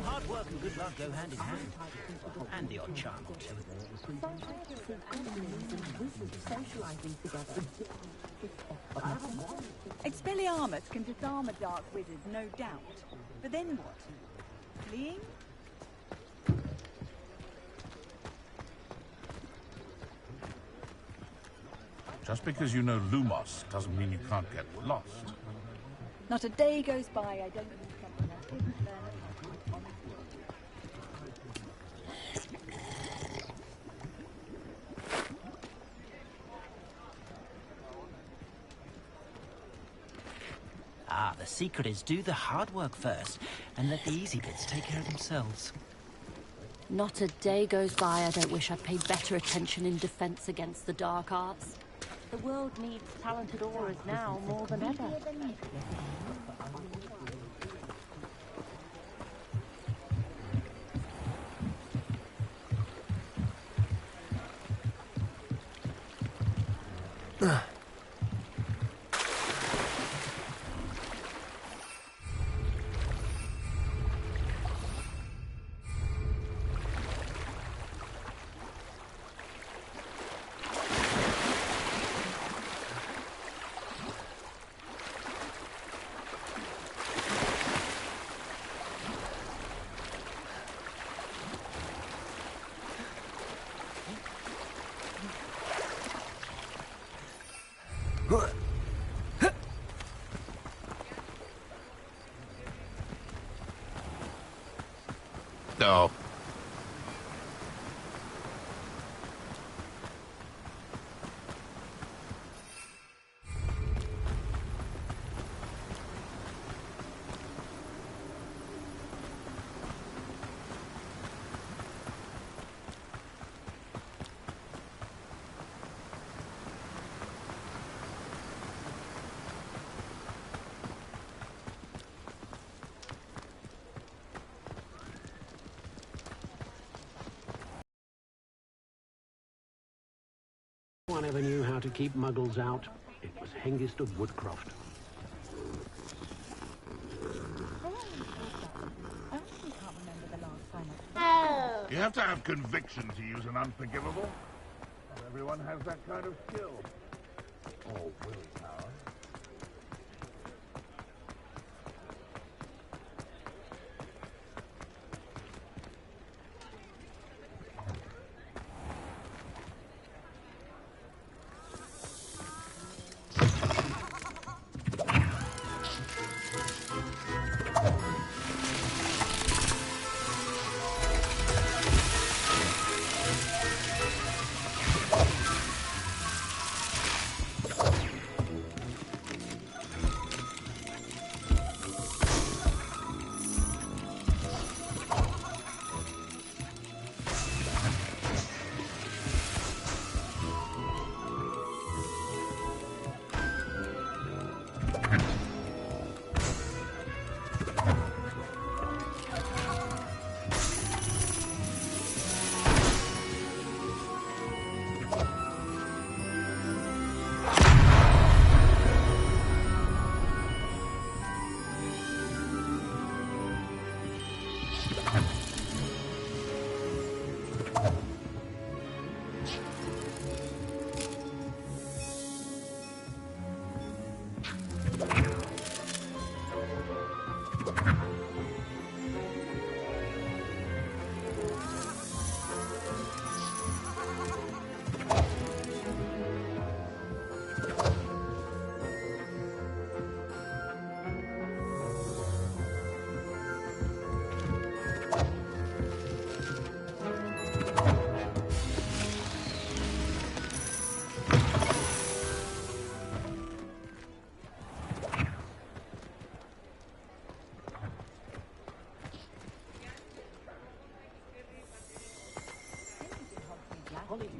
Hard work and good luck go hand in hand. And the odd charm or two. Expelliarmus can disarm a dark wizard, no doubt. But then what? Fleeing? Just because you know Lumos doesn't mean you can't get lost. Not a day goes by I don't do something I didn't learn at home. Ah, the secret is do the hard work first, and let the easy bits take care of themselves. Not a day goes by I don't wish I'd paid better attention in defense against the dark arts. The world needs talented aurors now more than ever. No. No one ever knew how to keep muggles out. It was Hengist of Woodcroft. You have to have conviction to use an unforgivable. Not everyone has that kind of skill. Or willpower.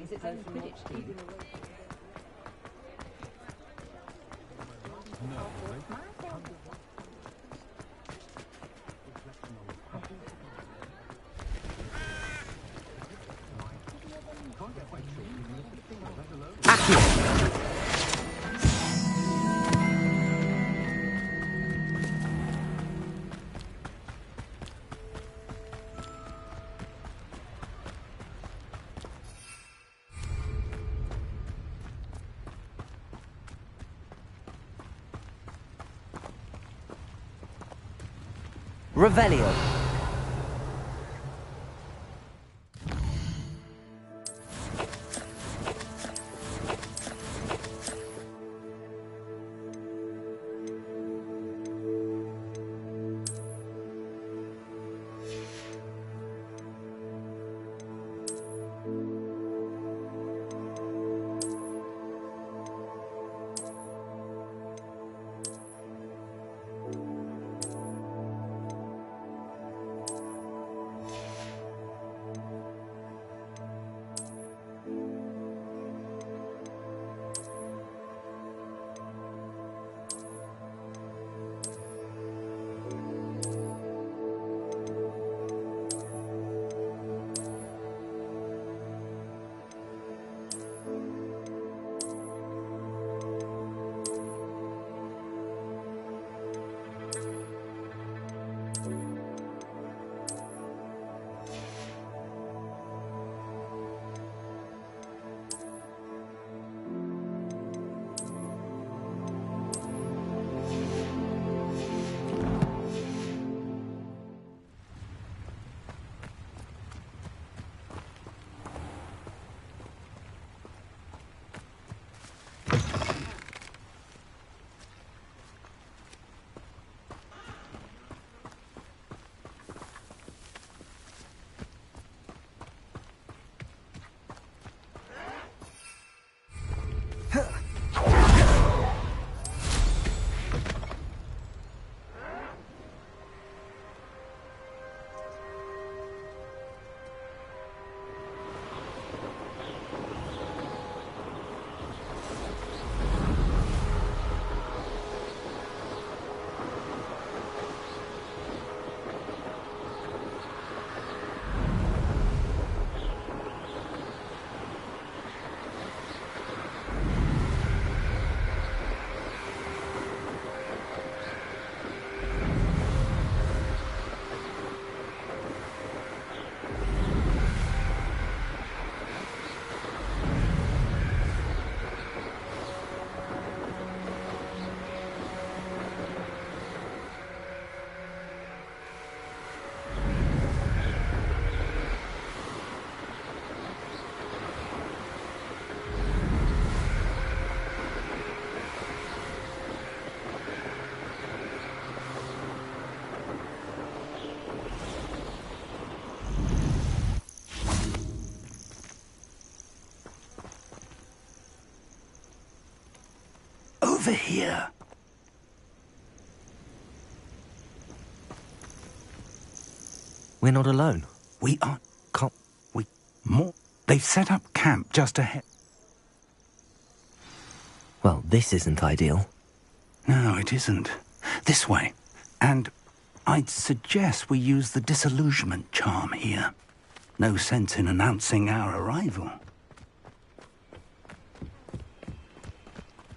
Is its own Quidditch team. Revelio. Over here. We're not alone. We are... More. They've set up camp just ahead. Well, this isn't ideal. No, it isn't. This way. And I'd suggest we use the disillusionment charm here. No sense in announcing our arrival.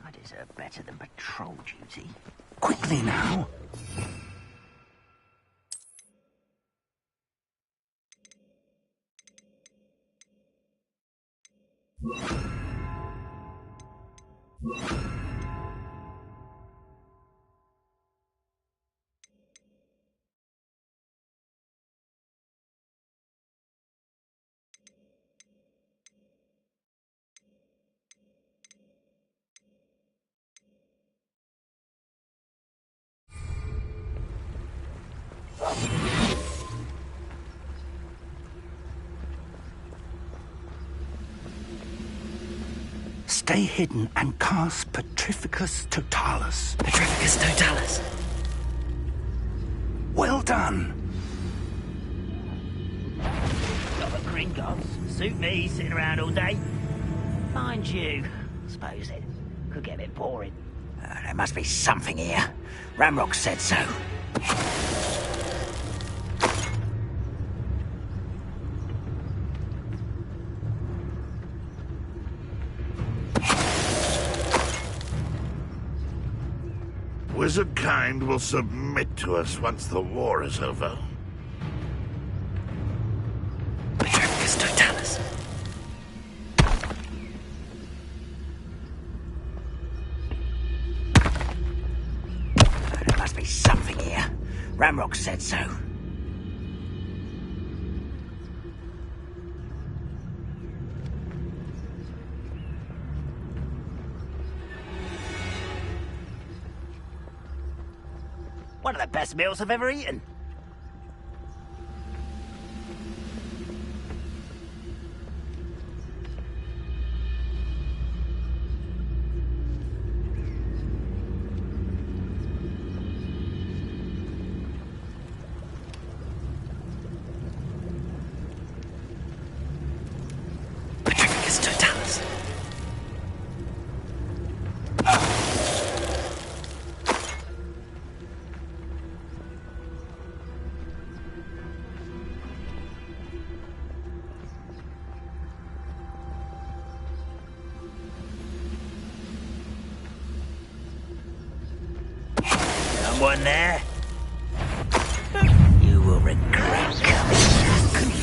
I deserve better than patrol duty. Quickly now. Stay hidden and cast Petrificus Totalis. Petrificus Totalis. Well done. Got the Gringotts. Suit me, sitting around all day. Mind you, I suppose it could get a bit boring. There must be something here. Ramrock said so. Wizard kind will submit to us once the war is over. Petrificus Totalis. There must be something here. Ramrock said so. One of the best meals I've ever eaten. Someone there? You will regret coming.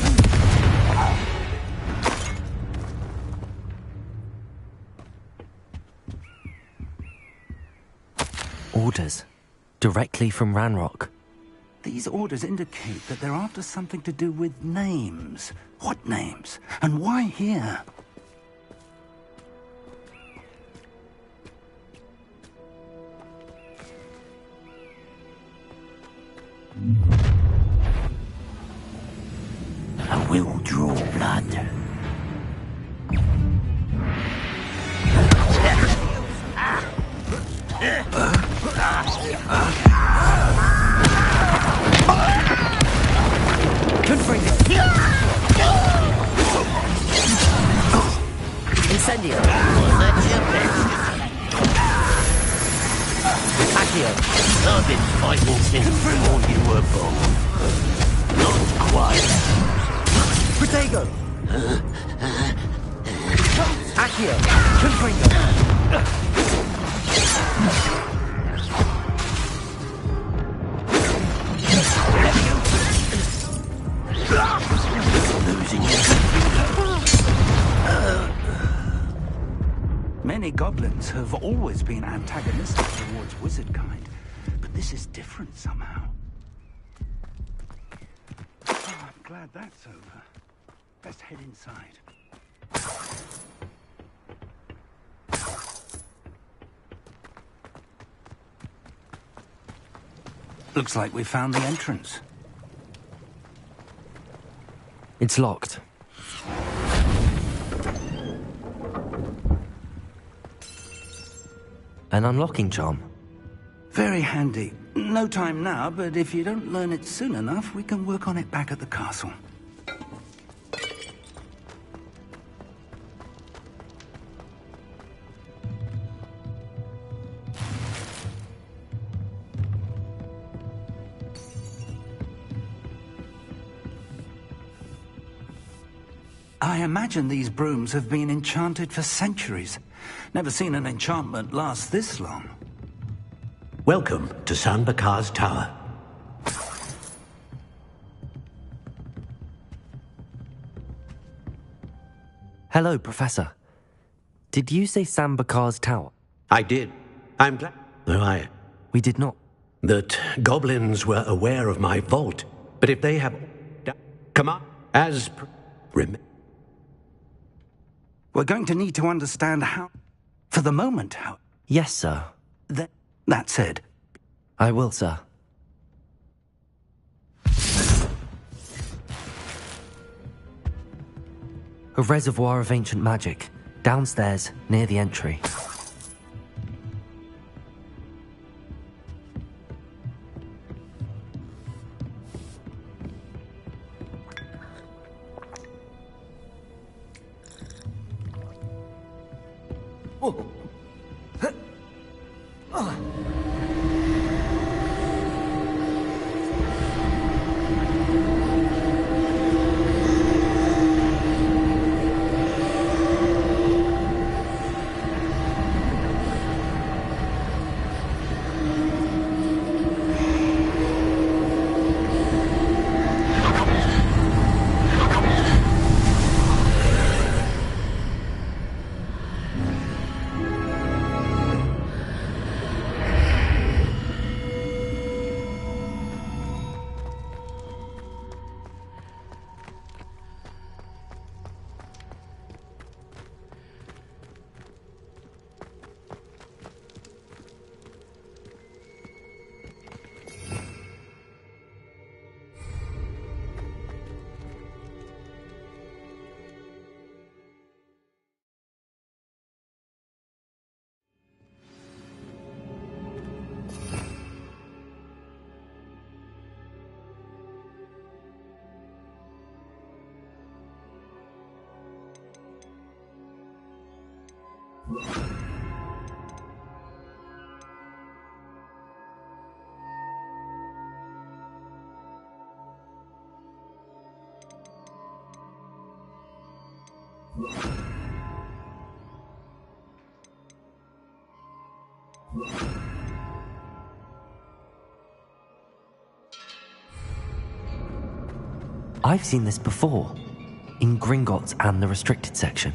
Orders. Directly from Ranrock. These orders indicate that they're after something to do with names. What names? And why here? I will draw blood. Incendio. Accio. I've been fighting since before you were born. Not quite. Protego. Accio. Confringo. Losing you. Many goblins have always been antagonistic towards wizard kind, but this is different somehow. Oh, I'm glad that's over. Let's head inside. Looks like we found the entrance. It's locked. An unlocking charm. Very handy. No time now, but if you don't learn it soon enough, we can work on it back at the castle. I imagine these brooms have been enchanted for centuries. Never seen an enchantment last this long. Welcome to San Bakar's Tower. Hello, Professor. Did you say San Bakar's Tower? I did. I'm glad, though We did not. that goblins were aware of my vault. But if they have... Come on, as... We're going to need to understand how... For the moment, how... Yes, sir. That said... I will, sir. A reservoir of ancient magic. Downstairs, near the entry. I've seen this before, in Gringotts and the restricted section.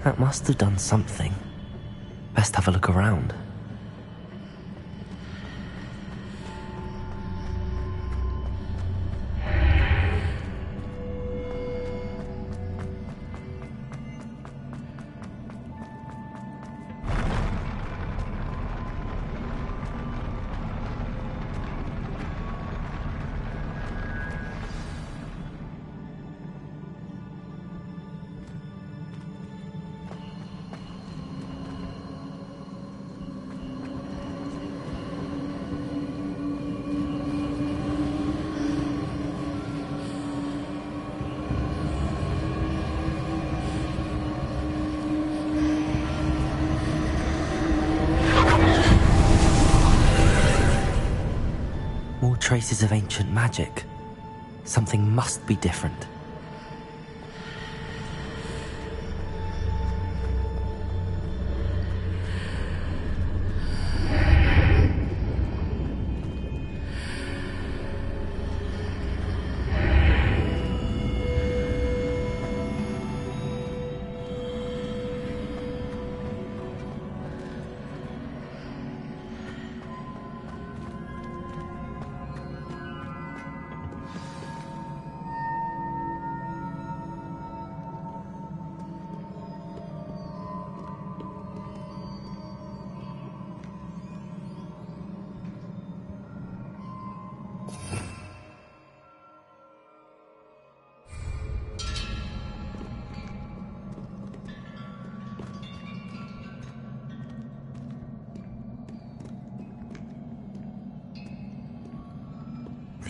That must have done something. Best have a look around. Traces of ancient magic. Something must be different.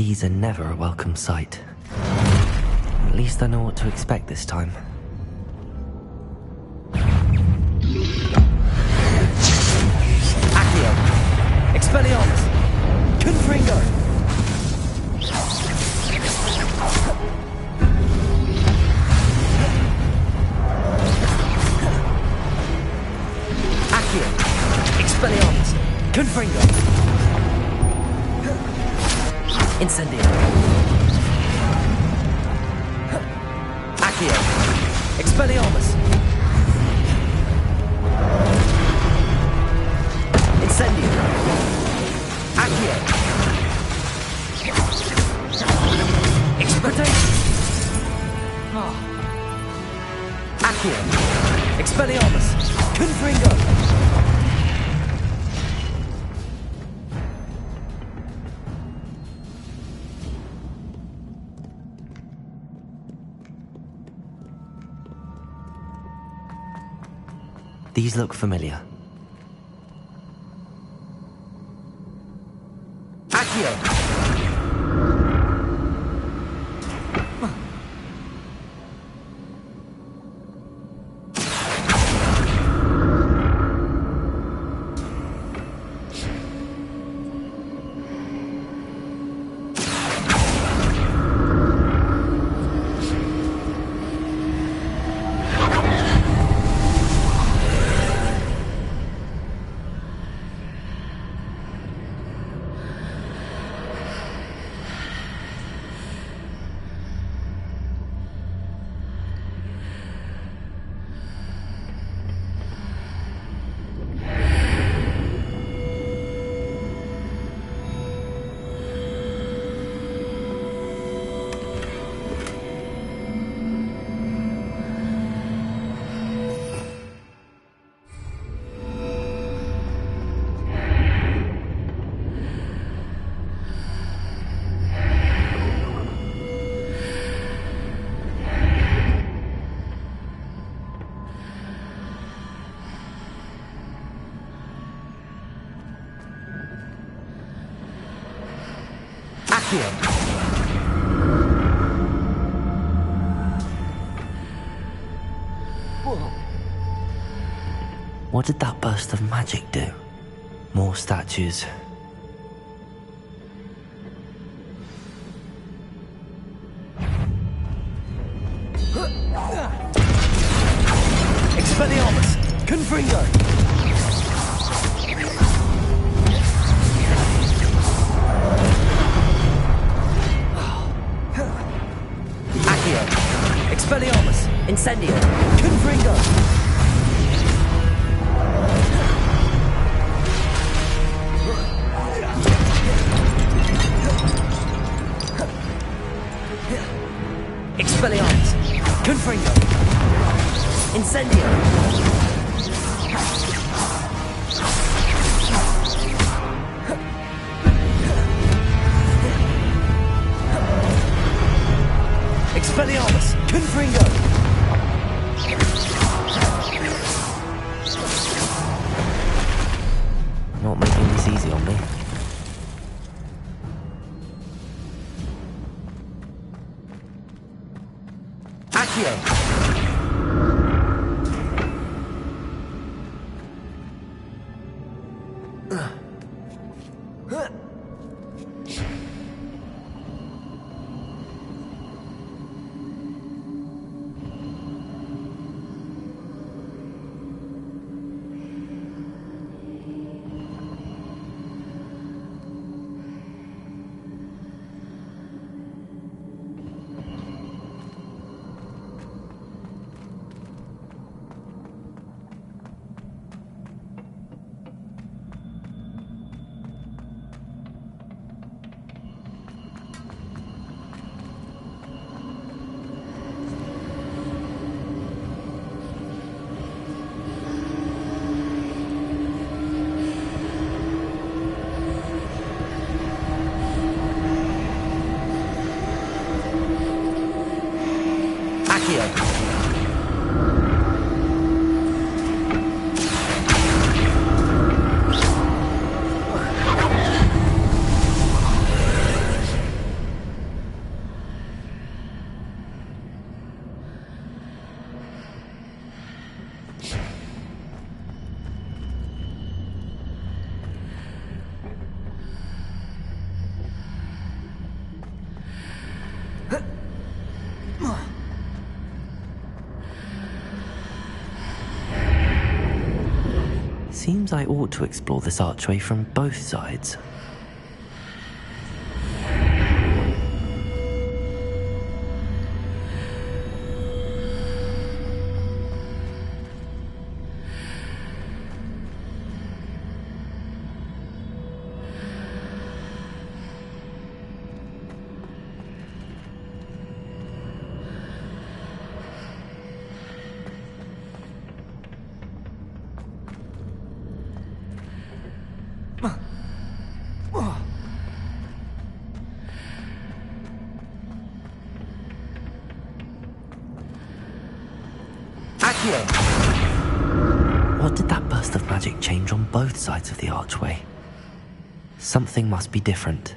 These are never a welcome sight. At least I know what to expect this time. Accio! Expelliarmus! Confringo! Accio! Expelliarmus! Confringo! Incendio. Accio. Expelliarmus. Incendio. Accio. Expectation. Accio. Expelliarmus. Confringo. These look familiar. Accio! Accio! Whoa. What did that burst of magic do? More statues. Expelliarmus! Confringo! Accio! Expelliarmus! Incendio! Confringo! Expelliarmus! Confringo! Incendio! Expelliarmus! Confringo! Not making this easy on me. Accio! Seems I ought to explore this archway from both sides. What did that burst of magic change on both sides of the archway? Something must be different.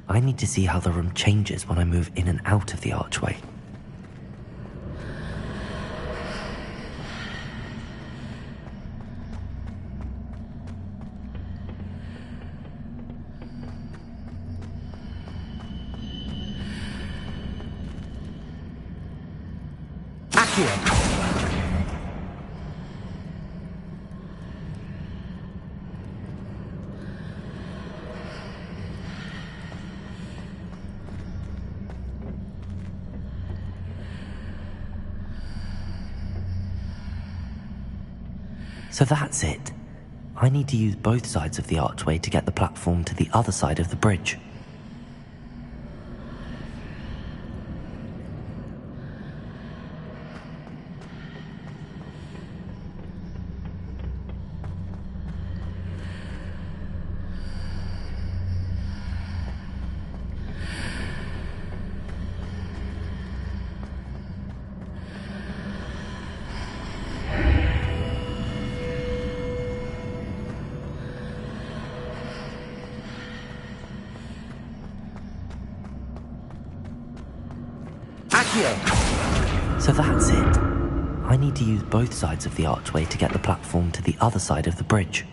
I need to see how the room changes when I move in and out of the archway. Accio! So that's it. I need to use both sides of the archway to get the platform to the other side of the bridge. So that's it. I need to use both sides of the archway to get the platform to the other side of the bridge.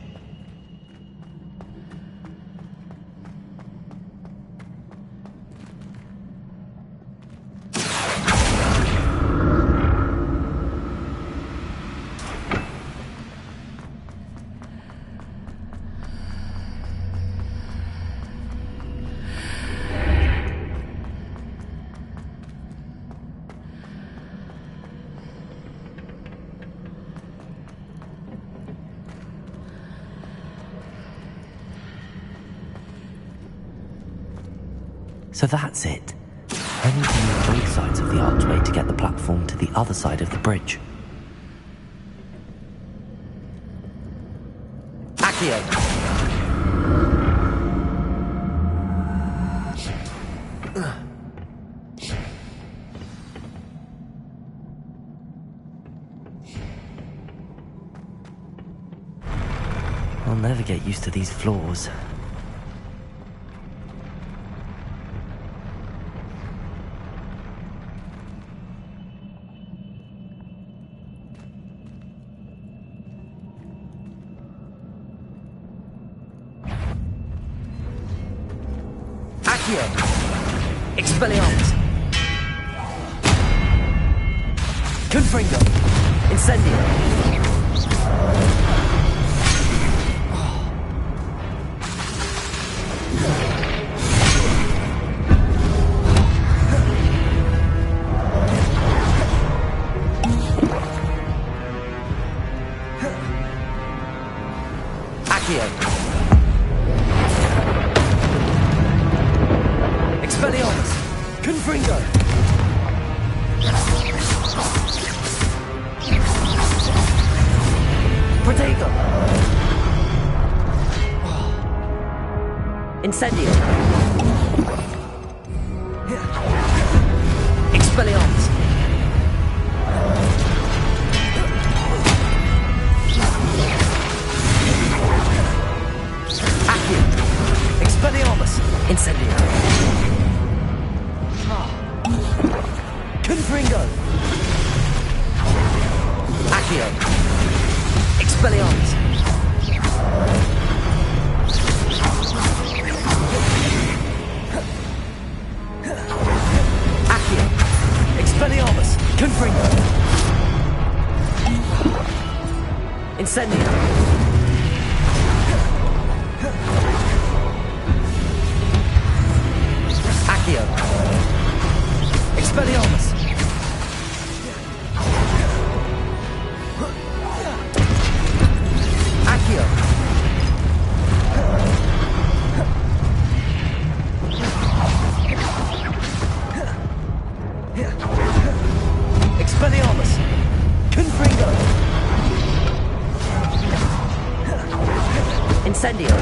So that's it. I need to use both sides of the archway to get the platform to the other side of the bridge. Accio! I'll never get used to these floors. Expelliarmus! Confringo! Incendio! Accio! Expelliarmus! Confringo! Protego! Incendio! Expelliarmus! Accio! Expelliarmus! Incendio! Confringo! Accio! Expelliarmus! Accio! Expelliarmus! Confringo! Incendio! Accio! Expelliarmus! Accio! Expelliarmus! Confringo! Incendio!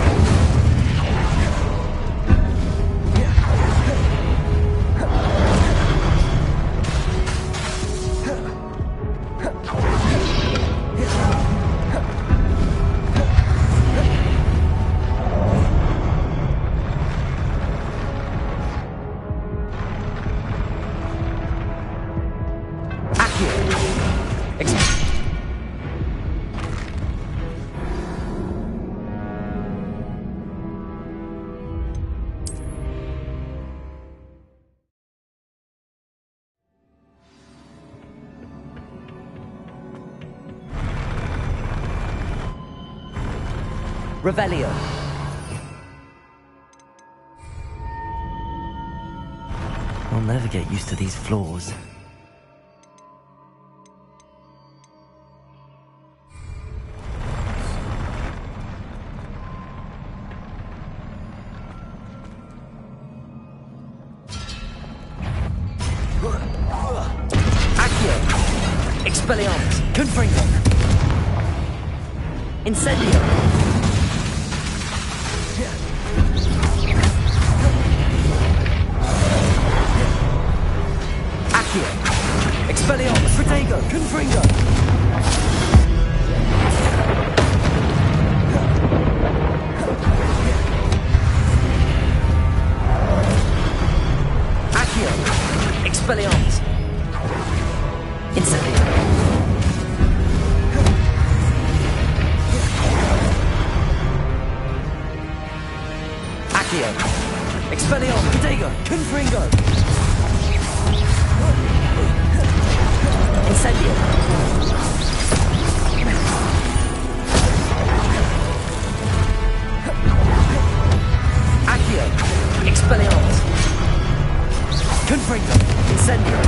Revelio. I'll never get used to these floors. Expelliarmus. Confringo. Incendio. Accio. Expelliarmus. Protego. Confringo. Accio. Expelliarmus. Incendio. Accio. Expelliarmus. Protego. Confringo. Incendio. Accio. Expelliarmus. Confringo. Incendio.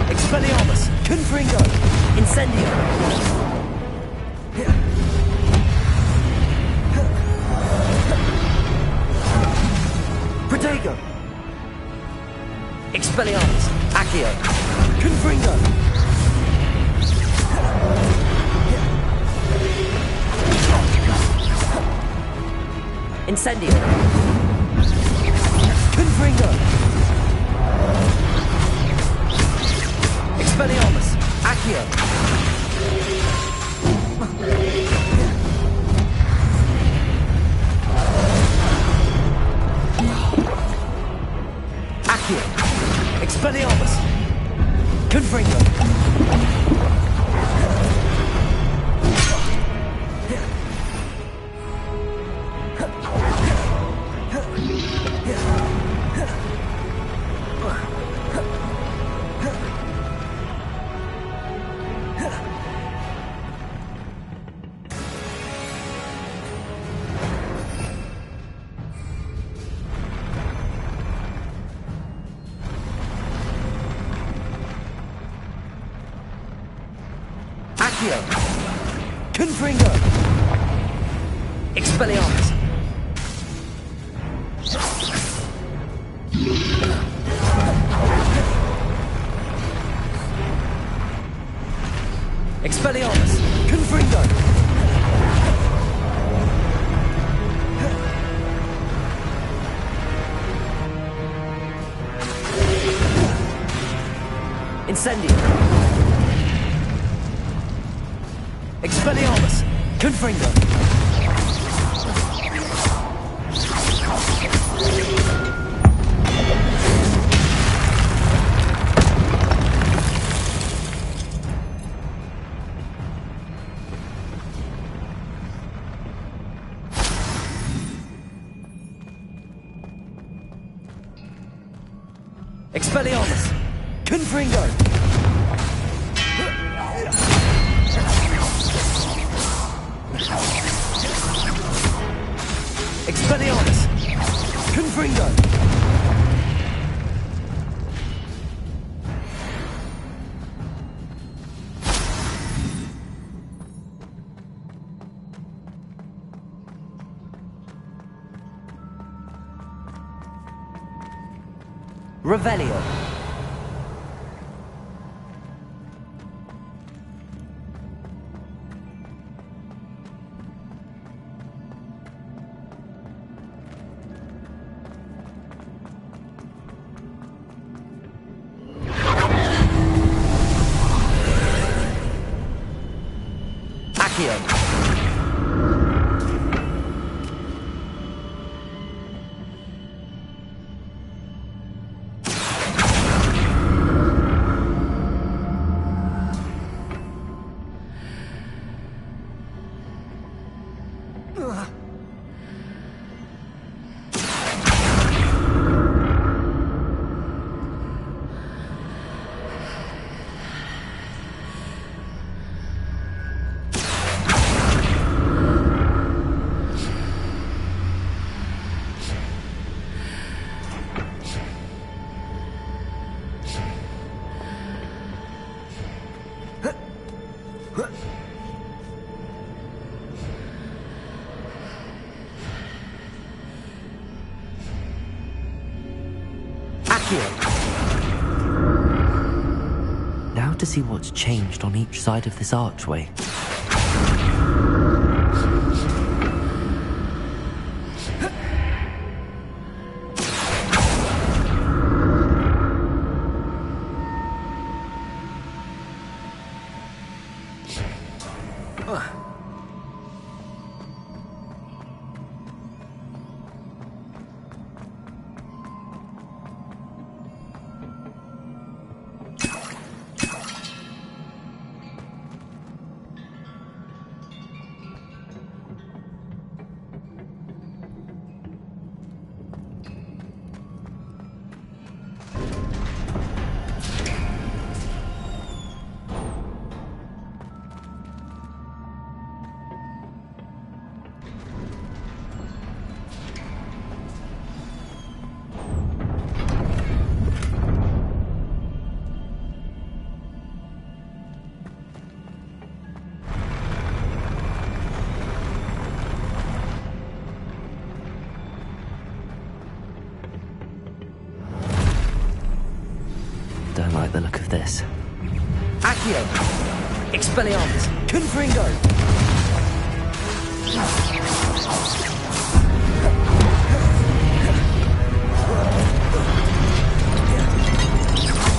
Expelliarmus. Confringo. Incendio. Protego. Expelliarmus. Accio. Confringo. Incendio. Confringo. Expelliarmus. Accio. Accio. Expelliarmus. Confringo. Accio. Confringo. Expelliarmus. Expelliarmus. Confringo. Incendio. Expelliarmus. Confringo. Expelliarmus. Confringo. Expelliarmus. Confringo. Revelio. Accio. hard to see what's changed on each side of this archway. Don't like the look of this. Accio! Expelliarmus! Confringo!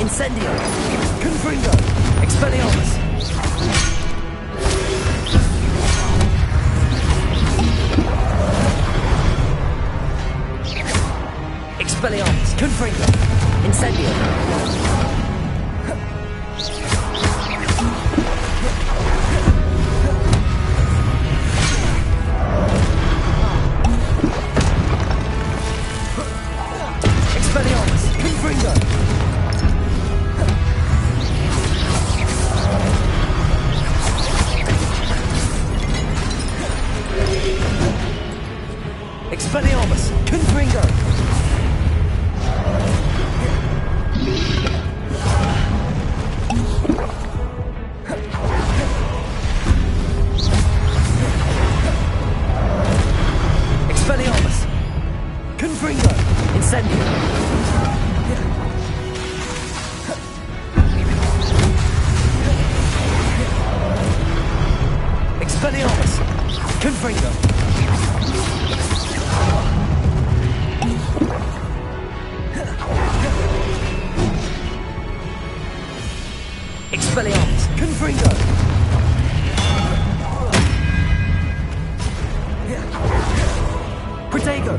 Incendio! Confringo! Expelliarmus! Expelliarmus! Confringo! Incendio! Expelliarmus! Confringo! Expelliarmus! Confringo! Incendio! Expelliarmus! Confringo! Expelliarmus! Confringo! Protego!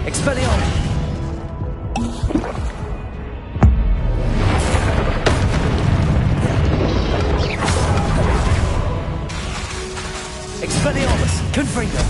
Expelliarmus! Expelliarmus! Confringo!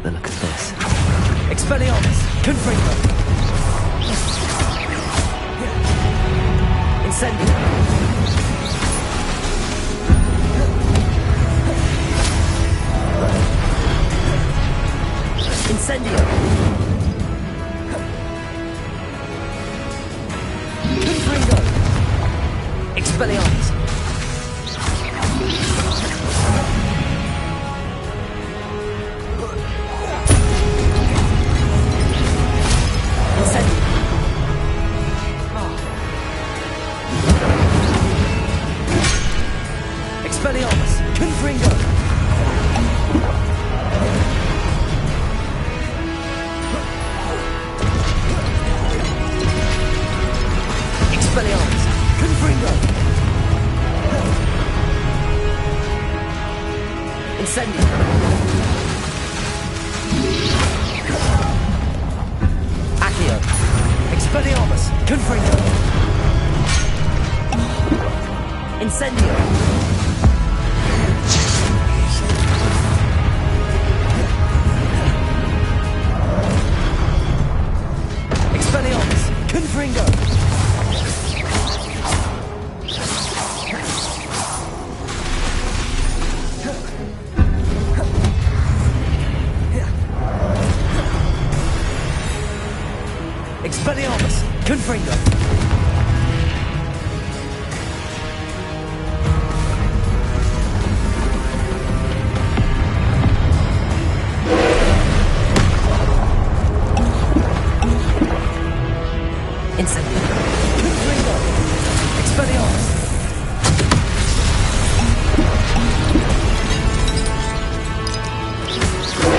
like the look of this. Expelliarmus! Confringo! Incendio! Incendio! Confringo! Expelliarmus! Expelliarmus! Confringo! Expelliarmus! Confringo! Incendio! Accio! Expelliarmus! Confringo! Incendio! Expelliarmus! Confringo! Expelliarmus! Confringo! Incendio! Confringo! Expelliarmus! Confringo!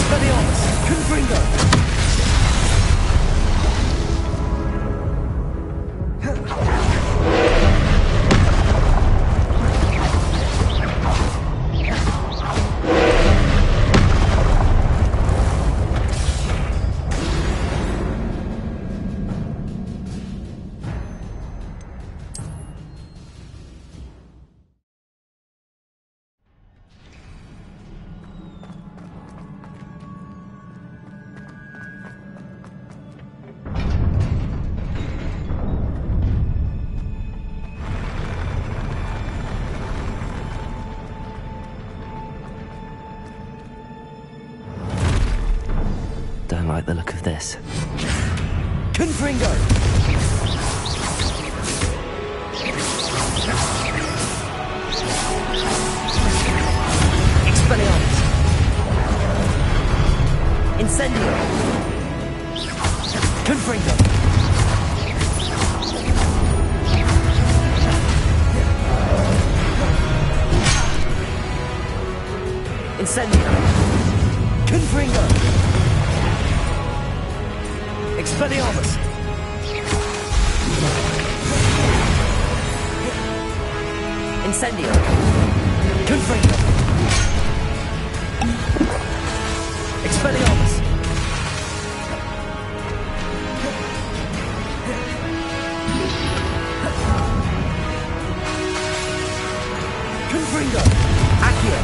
Expelliarmus! Don't like the look of this. Confringo! Expelliarmus! Incendio! Confringo! Incendio! Confringo! Expelliarmus! Incendio! Confringo! Expelliarmus! Confringo! Accio!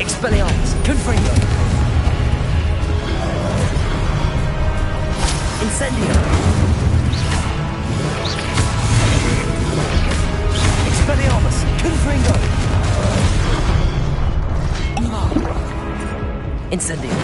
Expelliarmus! Confringo! Incendio! Expelliarmus! Confringo! Incendio!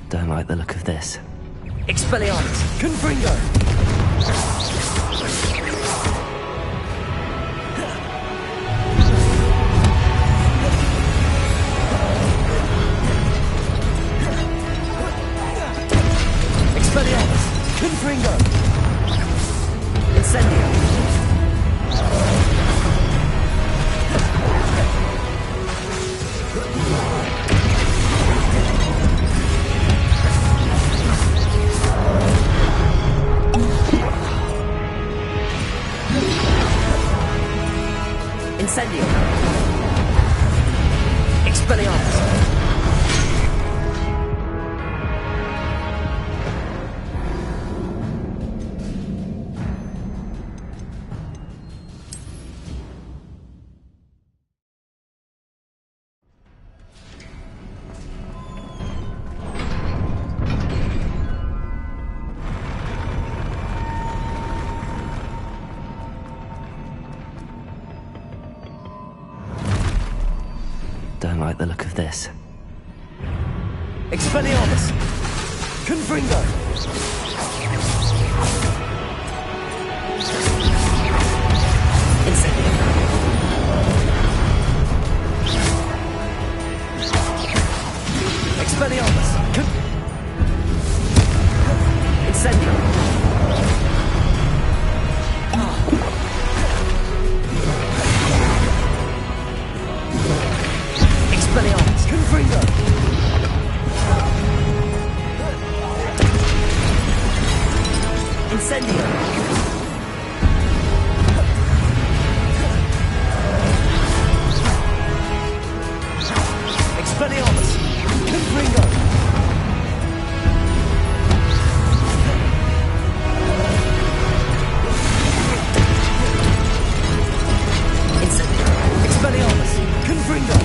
Don't like the look of this. Expelliarmus! Confringo! Expelliarmus! Confringo! Incendio! Incendio! Expelliarmus! Don't like the look of this. Expelliarmus! Confringo! Incendio! Expelliarmus! Incendio! Expelliarmus! Confringo! Incendio! Expelliarmus! Confringo! Incendio! Expelliarmus! Confringo!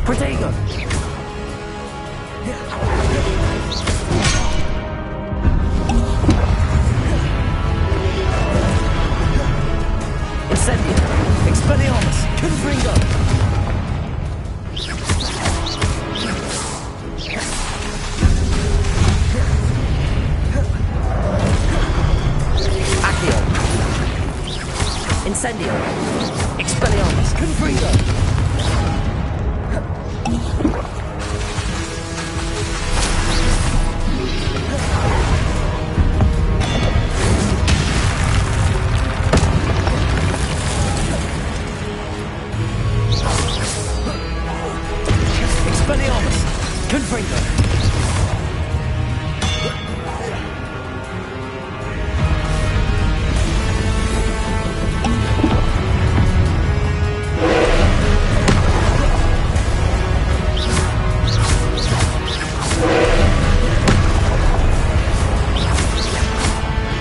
Protego! Incendio! Expelliarmus! Confringo! Accio! Incendio! Expelliarmus! Confringo! Expelliarmus! Confringo!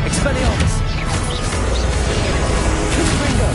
Expelliarmus! Confringo!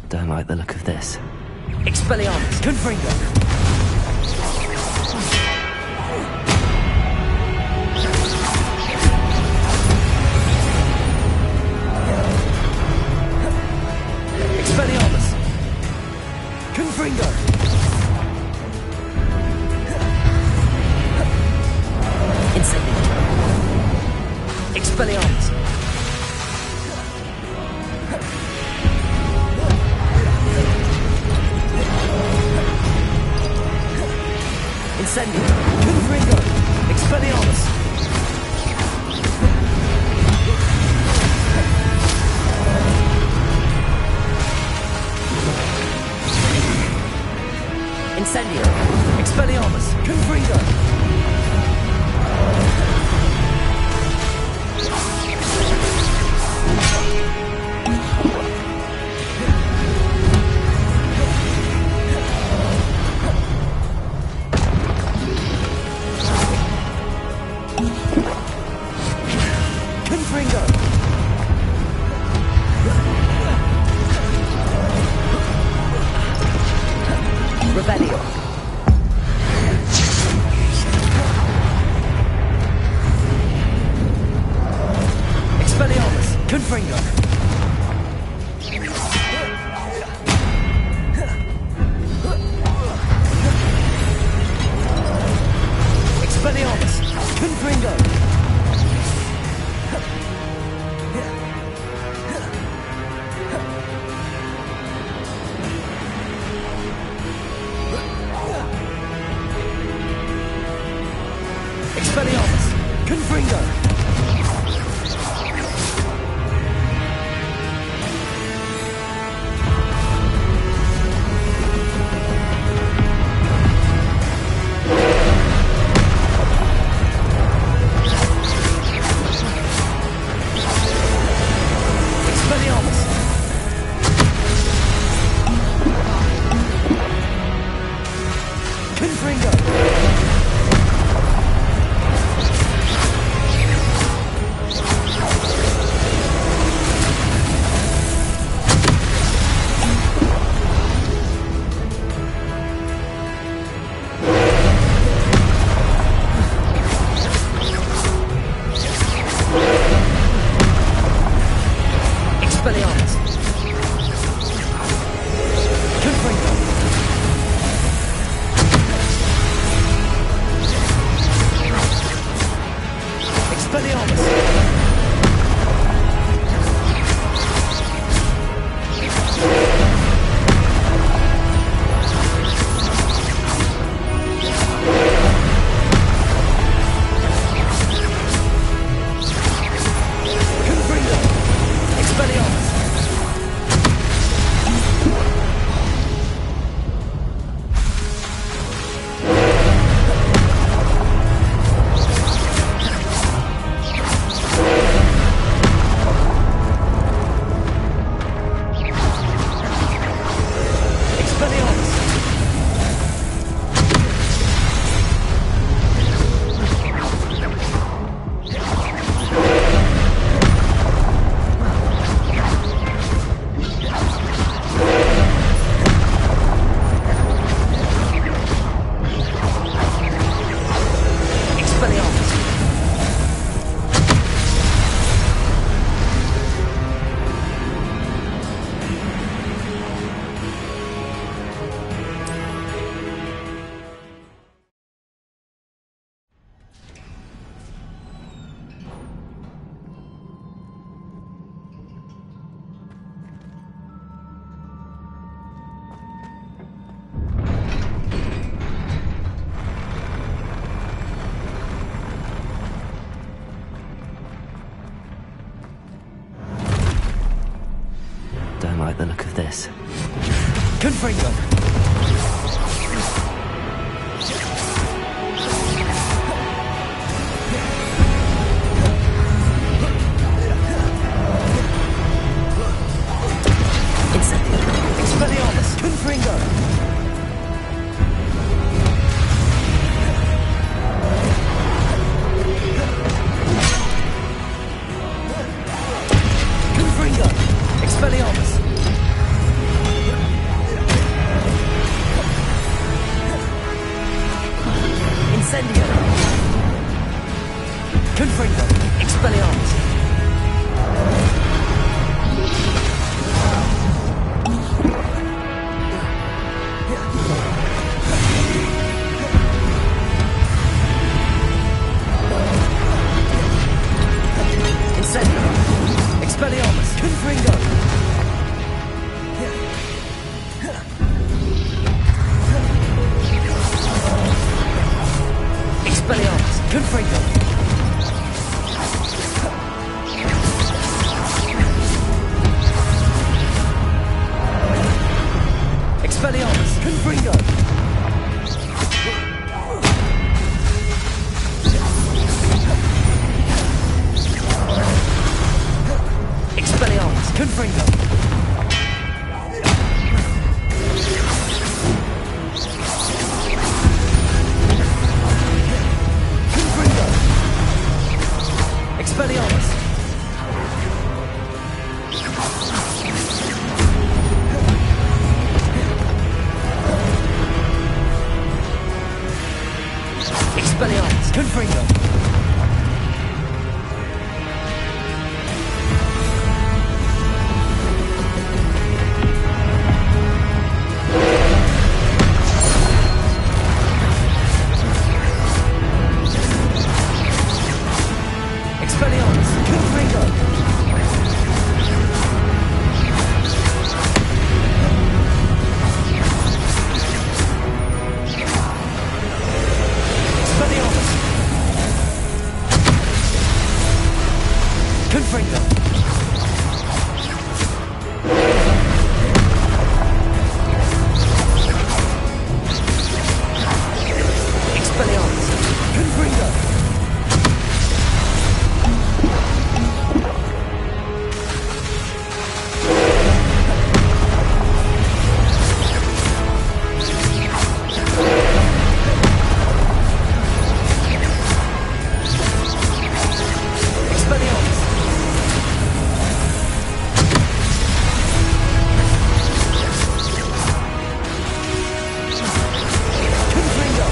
Don't like the look of this. Expelliarmus, Confringo. Expelliarmus, Confringo. Incendio. Expelliarmus. Incendio. Confringo. Expelliarmus. Incendio. Expelliarmus. Confringo. Confringo. Rebellion. Expelliarmus. Confringo. Expelliarmus. Confringo. Expelliarmus. Confringo. Expelliarmus. Confringo. Expelliarmus. Confringo. Expelliarmus. Confringo. Expelliarmus. Expelliarmus. Expelliarmus. Don't like the look of this. Confringo. Incendio. Expelliarmus. Confringo. Confringo. Expelliarmus. Confringo! Expelliarmus! Confringo! Expelliarmus! Confringo! Expelliarmus! Confringo! Confringo! Expelliarmus! Expelliarmus! Confringo! Expelliarmus! Confringo! Expelliarmus! Confringo! Expelliarmus! Confringo! Expelliarmus! Confringo!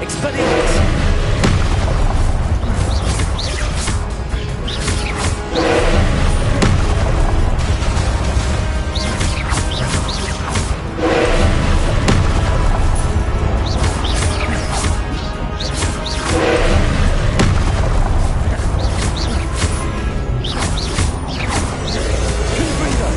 Expelliarmus! Confringo!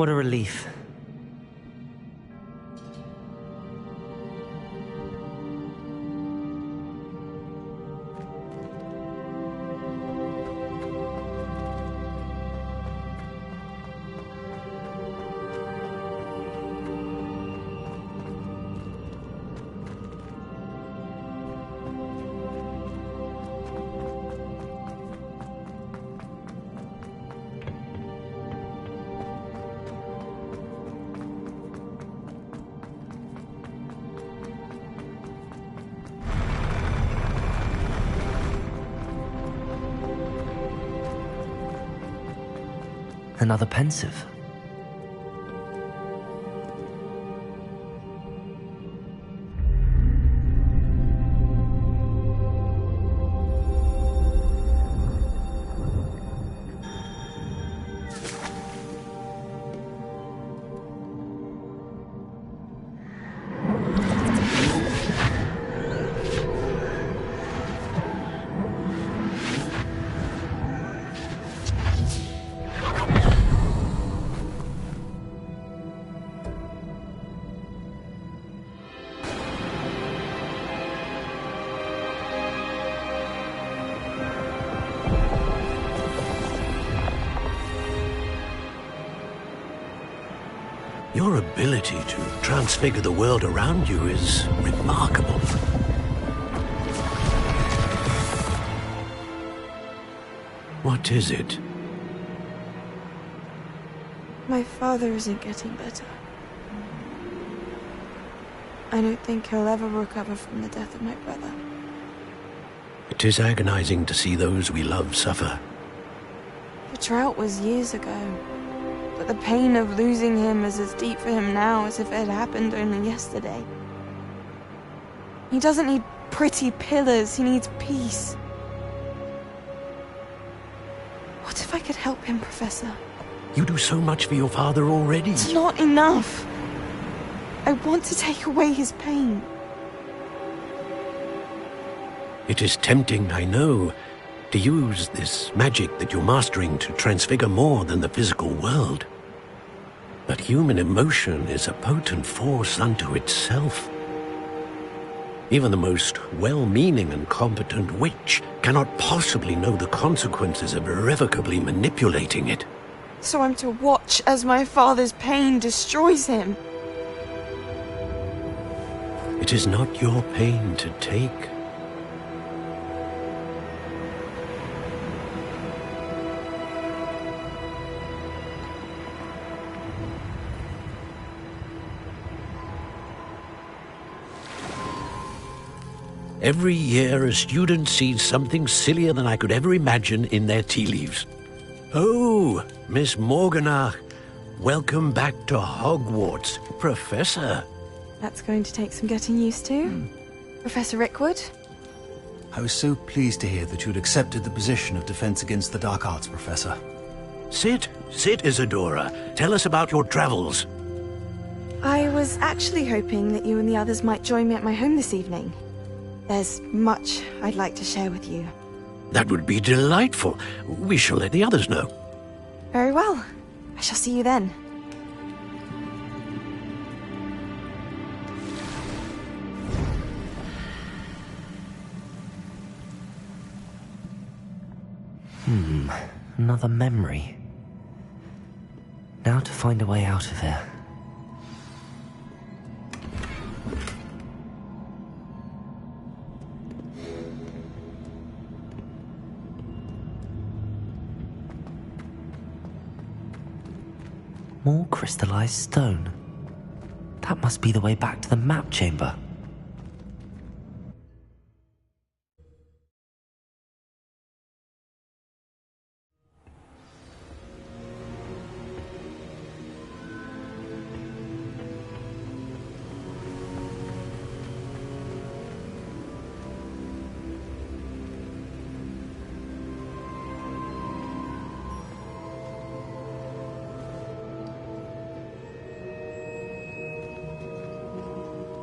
What a relief. Another pensive. Your ability to transfigure the world around you is remarkable. What is it? My father isn't getting better. I don't think he'll ever recover from the death of my brother. It is agonizing to see those we love suffer. The drought was years ago, but the pain of losing him is as deep for him now as if it had happened only yesterday. He doesn't need pretty pillars, he needs peace. What if I could help him, Professor? You do so much for your father already. It's not enough. I want to take away his pain. It is tempting, I know, to use this magic that you're mastering to transfigure more than the physical world. But human emotion is a potent force unto itself. Even the most well-meaning and competent witch cannot possibly know the consequences of irrevocably manipulating it. So I'm to watch as my father's pain destroys him. It is not your pain to take. Every year, a student sees something sillier than I could ever imagine in their tea leaves. Oh, Miss Morganach, welcome back to Hogwarts, Professor. That's going to take some getting used to. Professor Rickwood? I was so pleased to hear that you'd accepted the position of Defense Against the Dark Arts, Professor. Sit, Isadora. Tell us about your travels. I was actually hoping that you and the others might join me at my home this evening. There's much I'd like to share with you. That would be delightful. We shall let the others know. Very well. I shall see you then. Another memory. Now to find a way out of here. More crystallized stone. That must be the way back to the map chamber.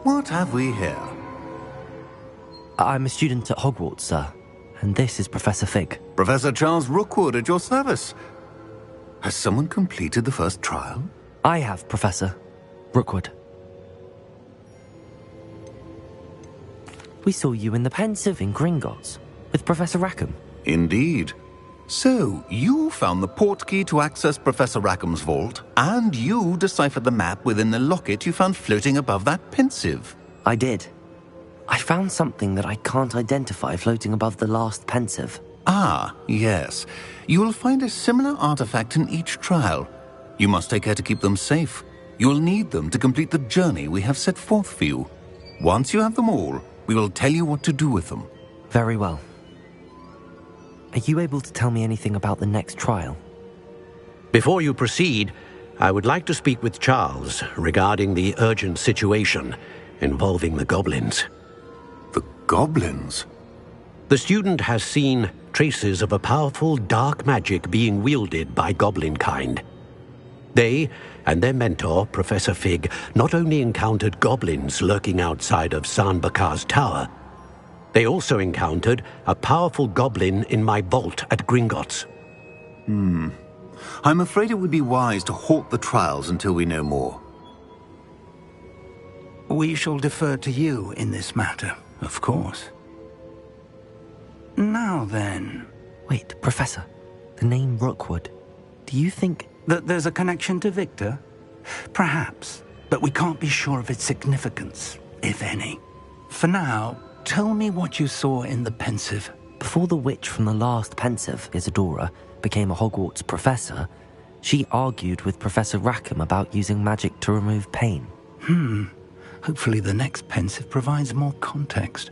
What have we here? I'm a student at Hogwarts, sir. And this is Professor Fig. Professor Charles Rookwood at your service. Has someone completed the first trial? I have, Professor. Rookwood. We saw you in the Pensive in Gringotts with Professor Rackham. Indeed. So, you found the portkey to access Professor Rackham's vault, and you deciphered the map within the locket you found floating above that Pensive. I did. I found something that I can't identify floating above the last Pensive. Ah, yes. You will find a similar artifact in each trial. You must take care to keep them safe. You will need them to complete the journey we have set forth for you. Once you have them all, we will tell you what to do with them. Very well. Are you able to tell me anything about the next trial? Before you proceed, I would like to speak with Charles regarding the urgent situation involving the goblins. The goblins? The student has seen traces of a powerful dark magic being wielded by goblin kind. They and their mentor, Professor Fig, not only encountered goblins lurking outside of San Bakar's tower, they also encountered a powerful goblin in my vault at Gringotts. I'm afraid it would be wise to halt the trials until we know more. We shall defer to you in this matter, of course. Now then... Wait, Professor. The name Rookwood. Do you think... that there's a connection to Victor? Perhaps, but we can't be sure of its significance, if any. For now, tell me what you saw in the Pensive. Before the witch from the last Pensive, Isadora, became a Hogwarts professor, she argued with Professor Rackham about using magic to remove pain. Hopefully the next Pensive provides more context.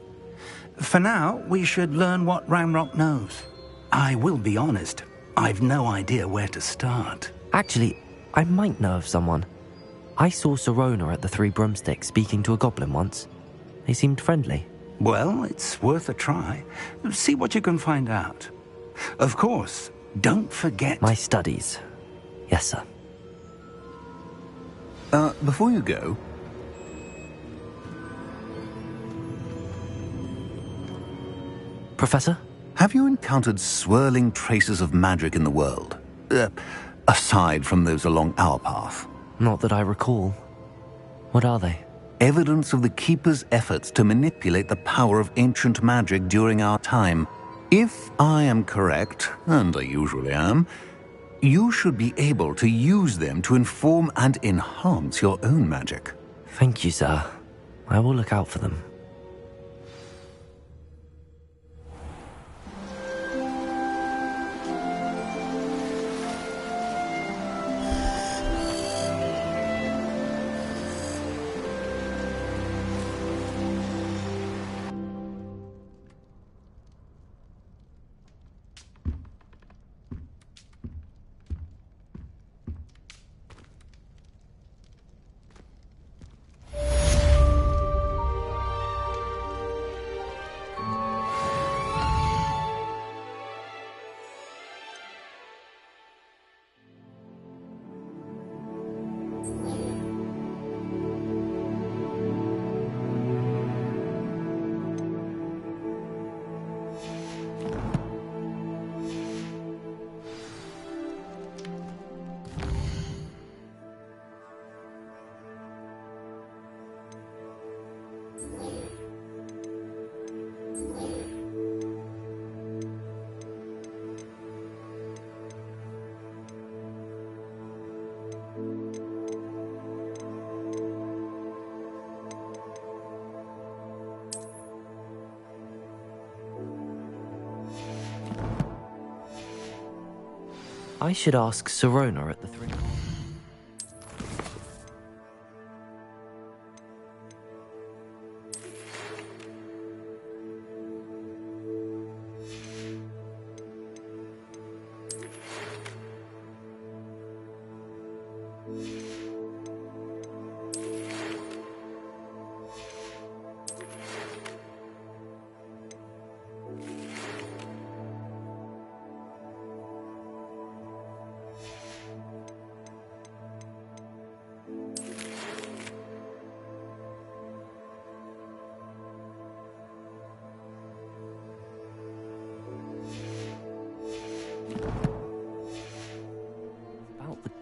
For now, we should learn what Ranrock knows. I will be honest, I've no idea where to start. Actually, I might know of someone. I saw Sirona at the Three Broomsticks speaking to a goblin once. They seemed friendly. Well, it's worth a try. See what you can find out. Of course, don't forget... My studies. Yes, sir. Before you go... Professor? Have you encountered swirling traces of magic in the world? Aside from those along our path? Not that I recall. What are they? Evidence of the Keeper's efforts to manipulate the power of ancient magic during our time. If I am correct, and I usually am, you should be able to use them to inform and enhance your own magic. Thank you, sir. I will look out for them. I should ask Sirona at the Three...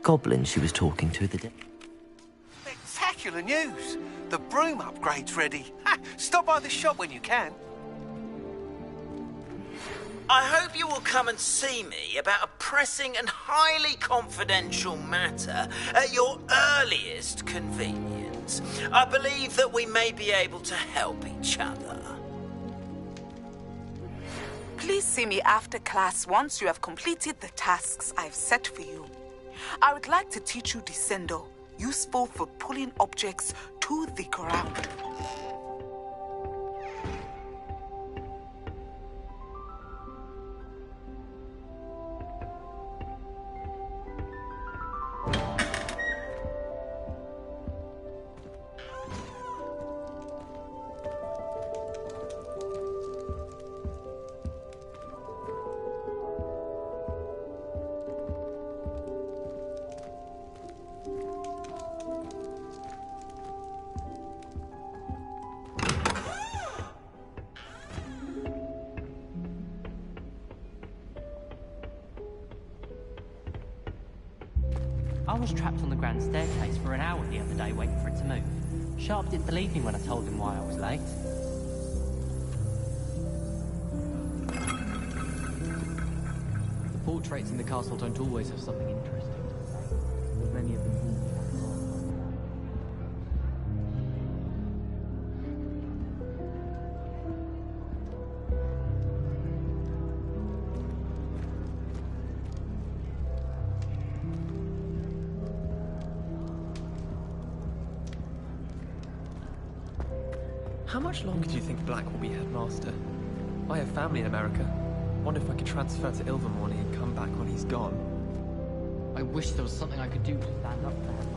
goblin she was talking to the day. Spectacular news! The broom upgrade's ready. Ha! Stop by the shop when you can. I hope you will come and see me about a pressing and highly confidential matter at your earliest convenience. I believe that we may be able to help each other. Please see me after class once you have completed the tasks I've set for you. I would like to teach you Descendo, useful for pulling objects to the ground. I was trapped on the grand staircase for an hour the other day waiting for it to move. Sharp didn't believe me when I told him why I was late. The portraits in the castle don't always have something interesting to say. Many of them will. How much longer do you think Black will be headmaster? I have family in America. Wonder if I could transfer to Ilvermorny and come back when he's gone. I wish there was something I could do to stand up for him.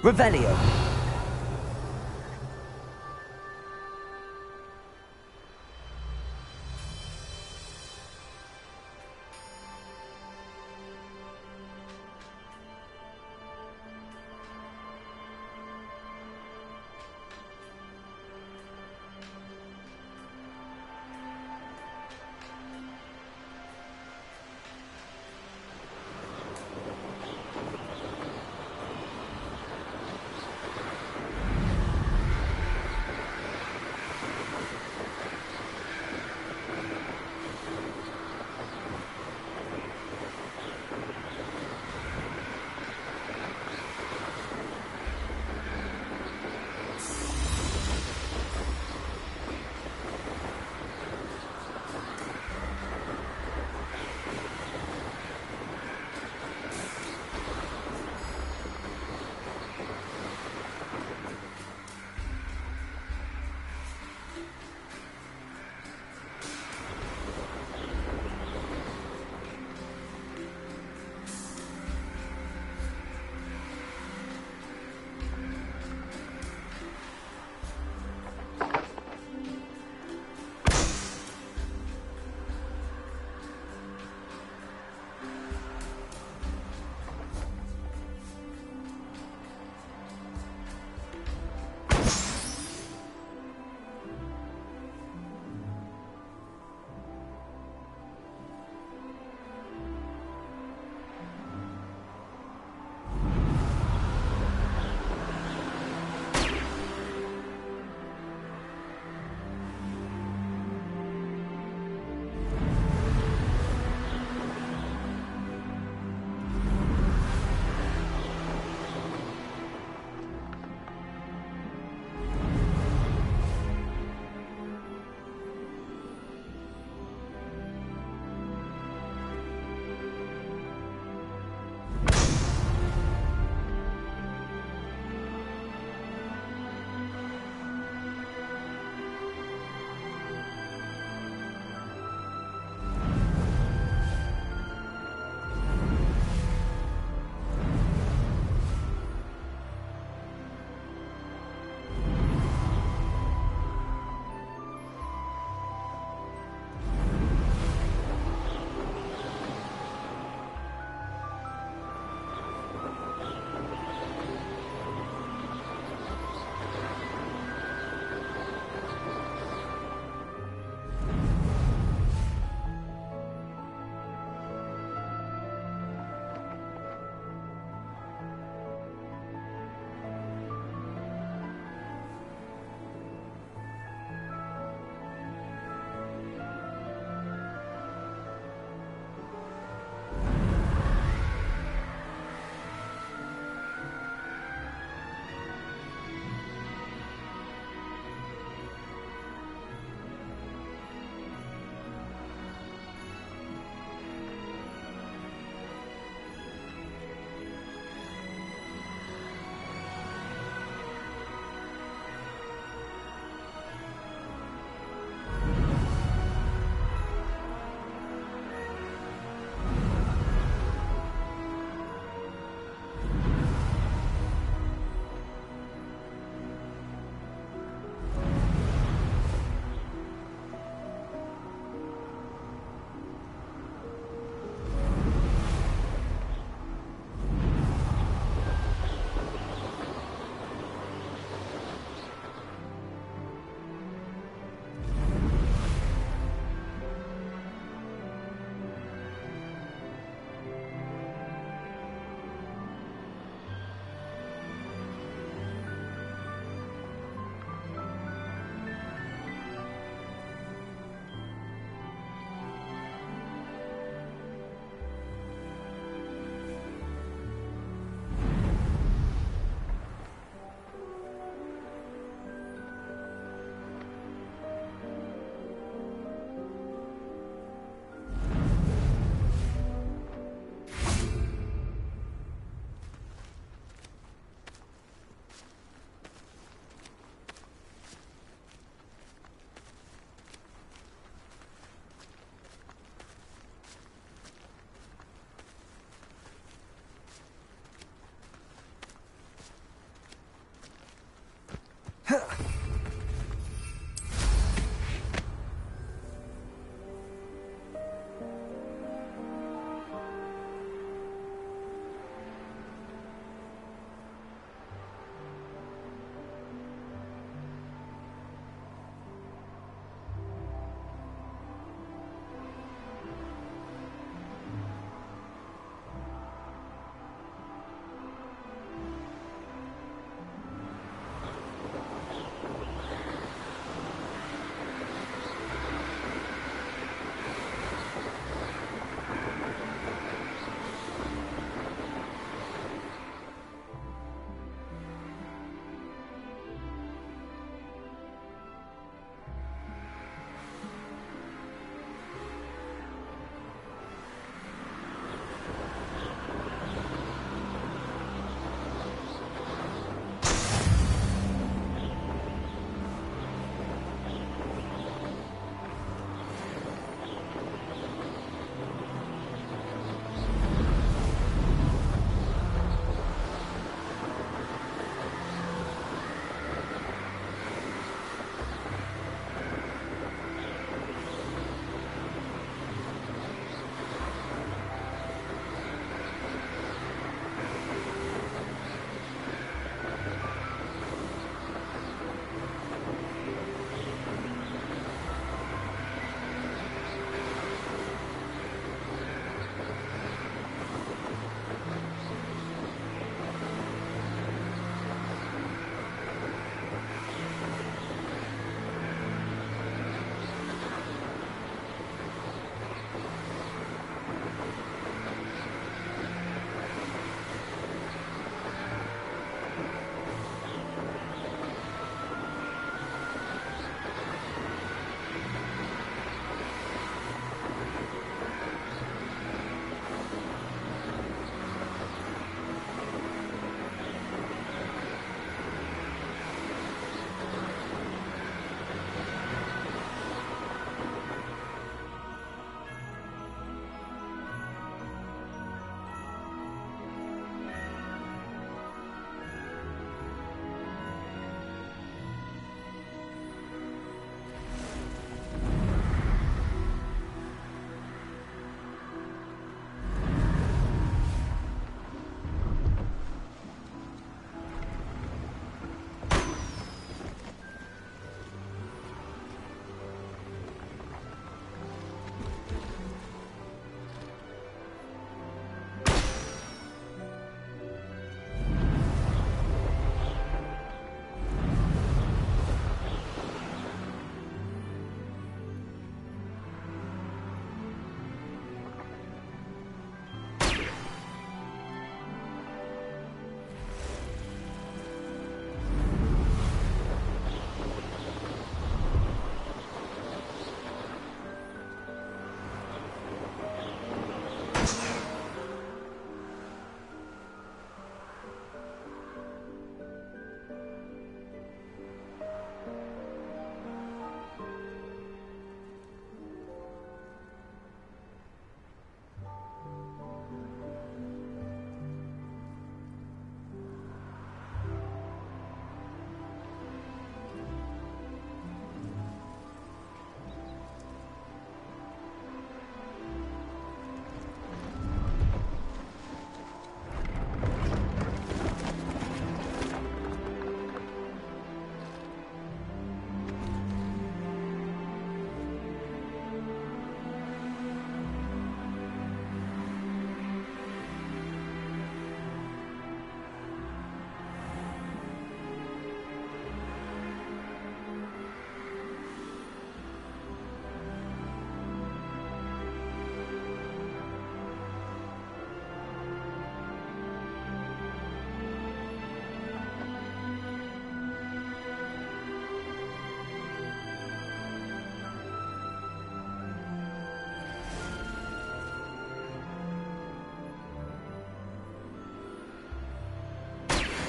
Revelio.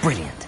Brilliant.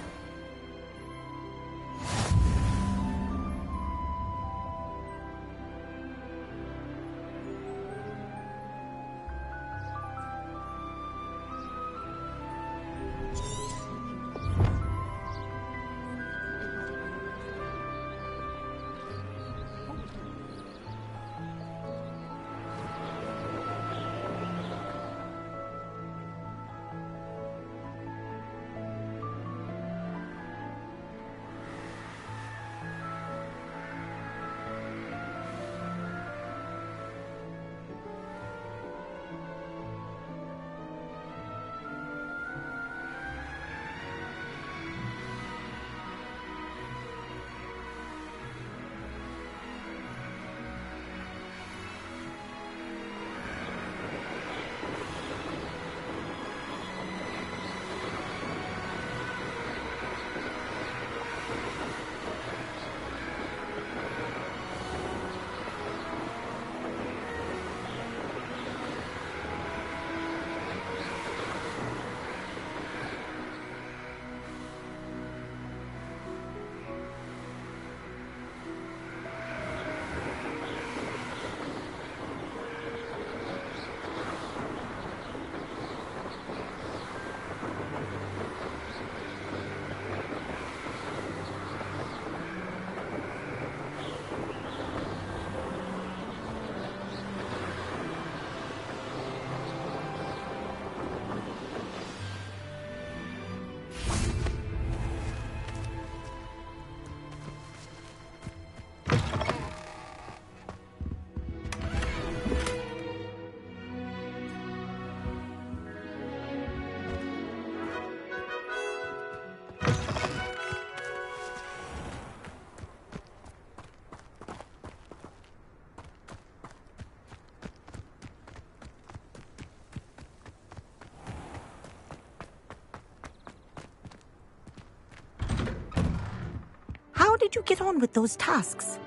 How did you get on with those tasks?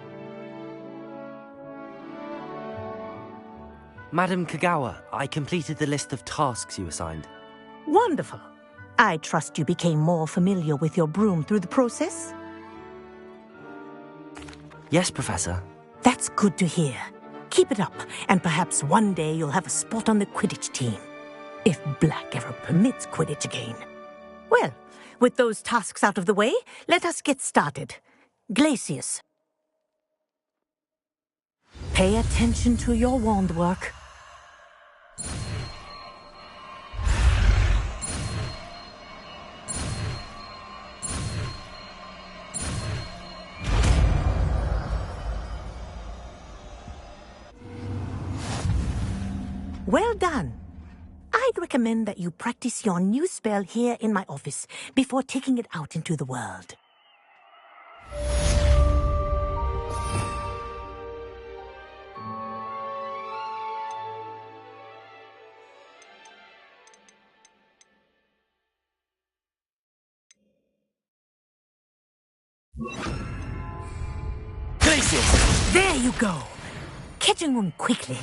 Madam Kagawa, I completed the list of tasks you assigned. Wonderful. I trust you became more familiar with your broom through the process? Yes, Professor. That's good to hear. Keep it up, and perhaps one day you'll have a spot on the Quidditch team. If Black ever permits Quidditch again. Well, with those tasks out of the way, let us get started. Glacius. Pay attention to your wand work. Well done. I'd recommend that you practice your new spell here in my office before taking it out into the world. Glacius! There you go. Catching on quickly.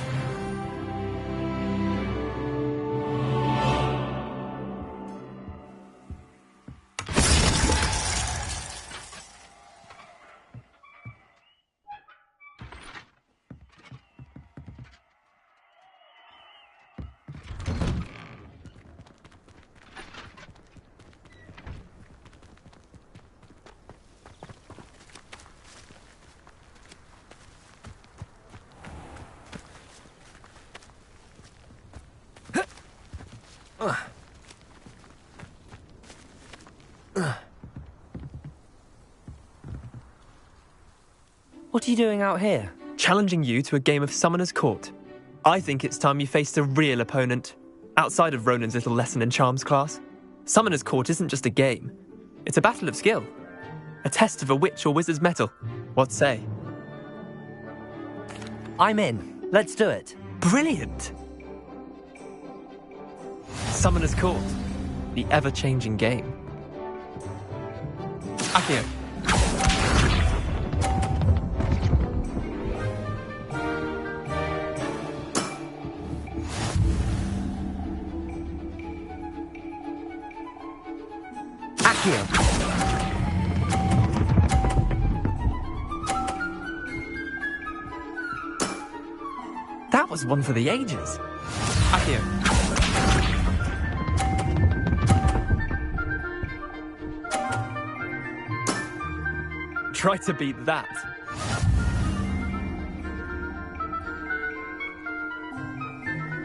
What are you doing out here? Challenging you to a game of Summoner's Court. I think it's time you faced a real opponent, outside of Ronan's little lesson in charms class. Summoner's Court isn't just a game. It's a battle of skill. A test of a witch or wizard's mettle. What say? I'm in. Let's do it. Brilliant! Summoner's Court. The ever-changing game. Accio. Accio. Accio. That was one for the ages. Accio. Try to beat that.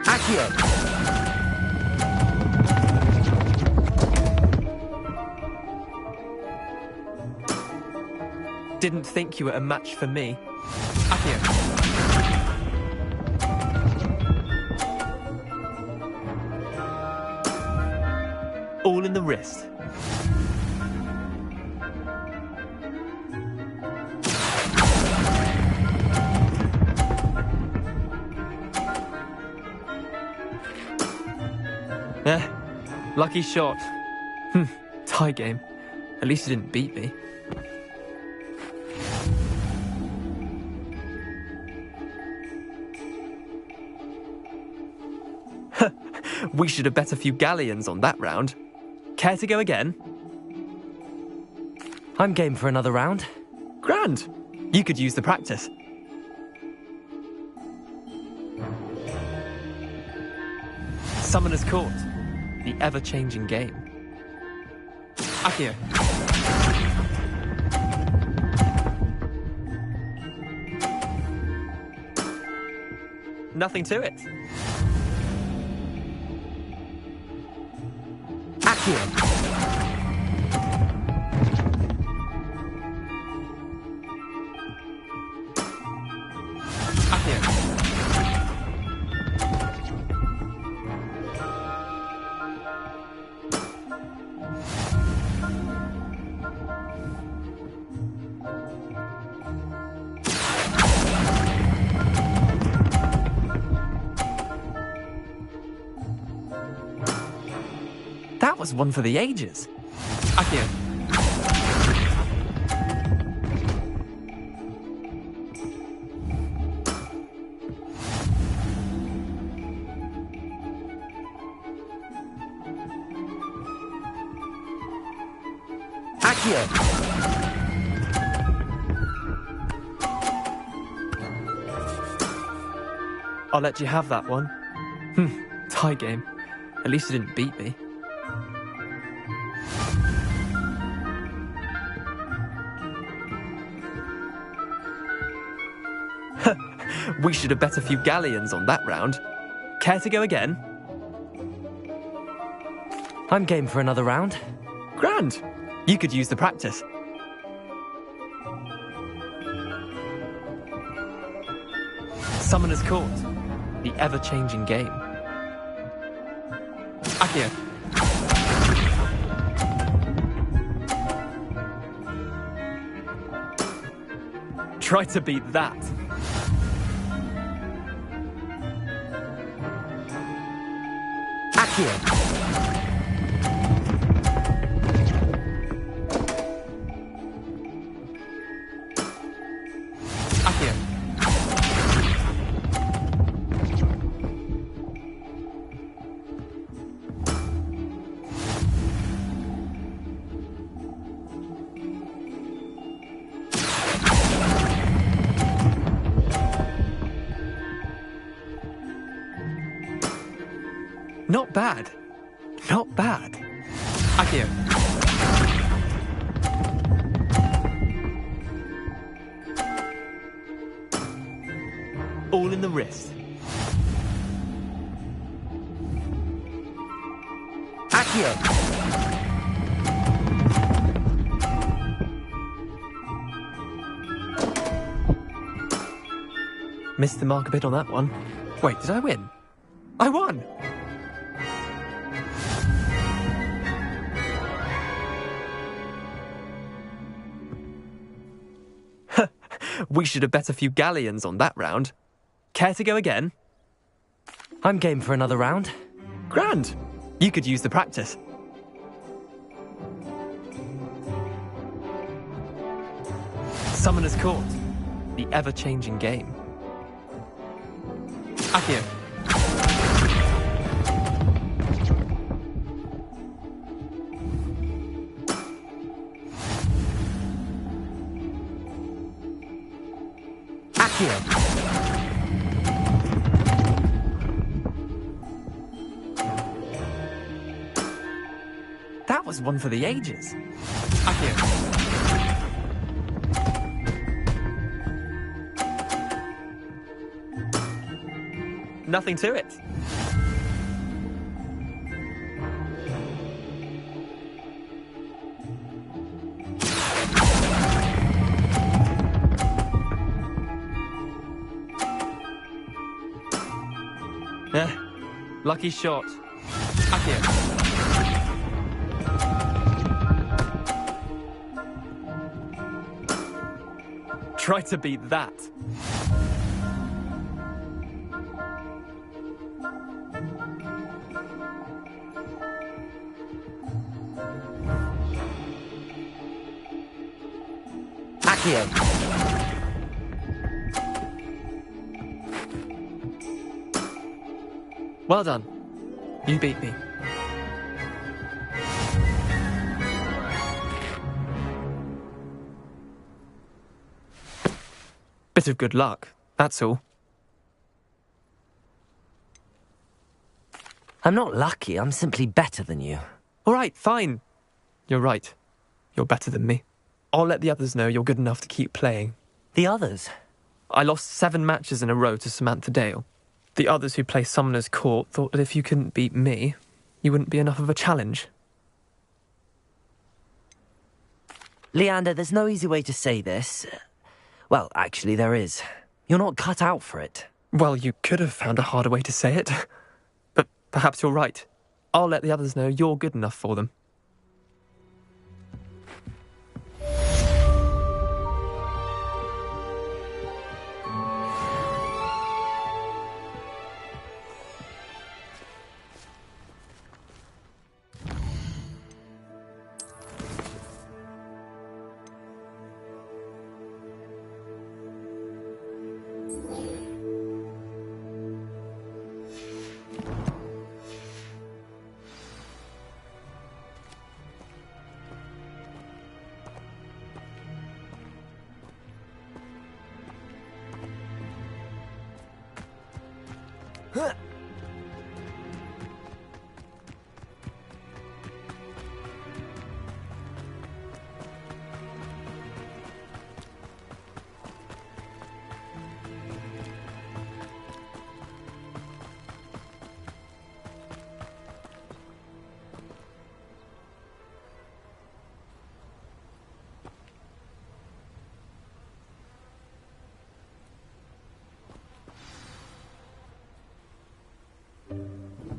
Accio. Didn't think you were a match for me. Accio. All in the wrist. Lucky shot. Tie game. At least you didn't beat me. We should have bet a few galleons on that round. Care to go again? I'm game for another round. Grand. You could use the practice. Summoner's Court. The ever-changing game. Accio. Nothing to it. Accio. That was one for the ages. Accio. Accio. I'll let you have that one. Tie game. At least you didn't beat me. We should have bet a few galleons on that round. Care to go again? I'm game for another round. Grand. You could use the practice. Summoner's Court. The ever-changing game. Accio. Try to beat that. Accio. Not bad. Not bad. Accio. All in the wrist. Accio. Missed the mark a bit on that one. Wait, did I win? I won! We should have bet a few galleons on that round. Care to go again? I'm game for another round. Grand. You could use the practice. Summoner's Court. The ever-changing game. Accio. Accio. That was one for the ages. Accio. Nothing to it. Lucky shot. Accio. Try to beat that. Accio. Well done. You beat me. Bit of good luck, that's all. I'm not lucky, I'm simply better than you. All right, fine. You're right. You're better than me. I'll let the others know you're good enough to keep playing. The others? I lost 7 matches in a row to Samantha Dale. The others who play Summoner's Court thought that if you couldn't beat me, you wouldn't be enough of a challenge. Leander, there's no easy way to say this. Well, actually, there is. You're not cut out for it. Well, you could have found a harder way to say it. But perhaps you're right. I'll let the others know you're good enough for them.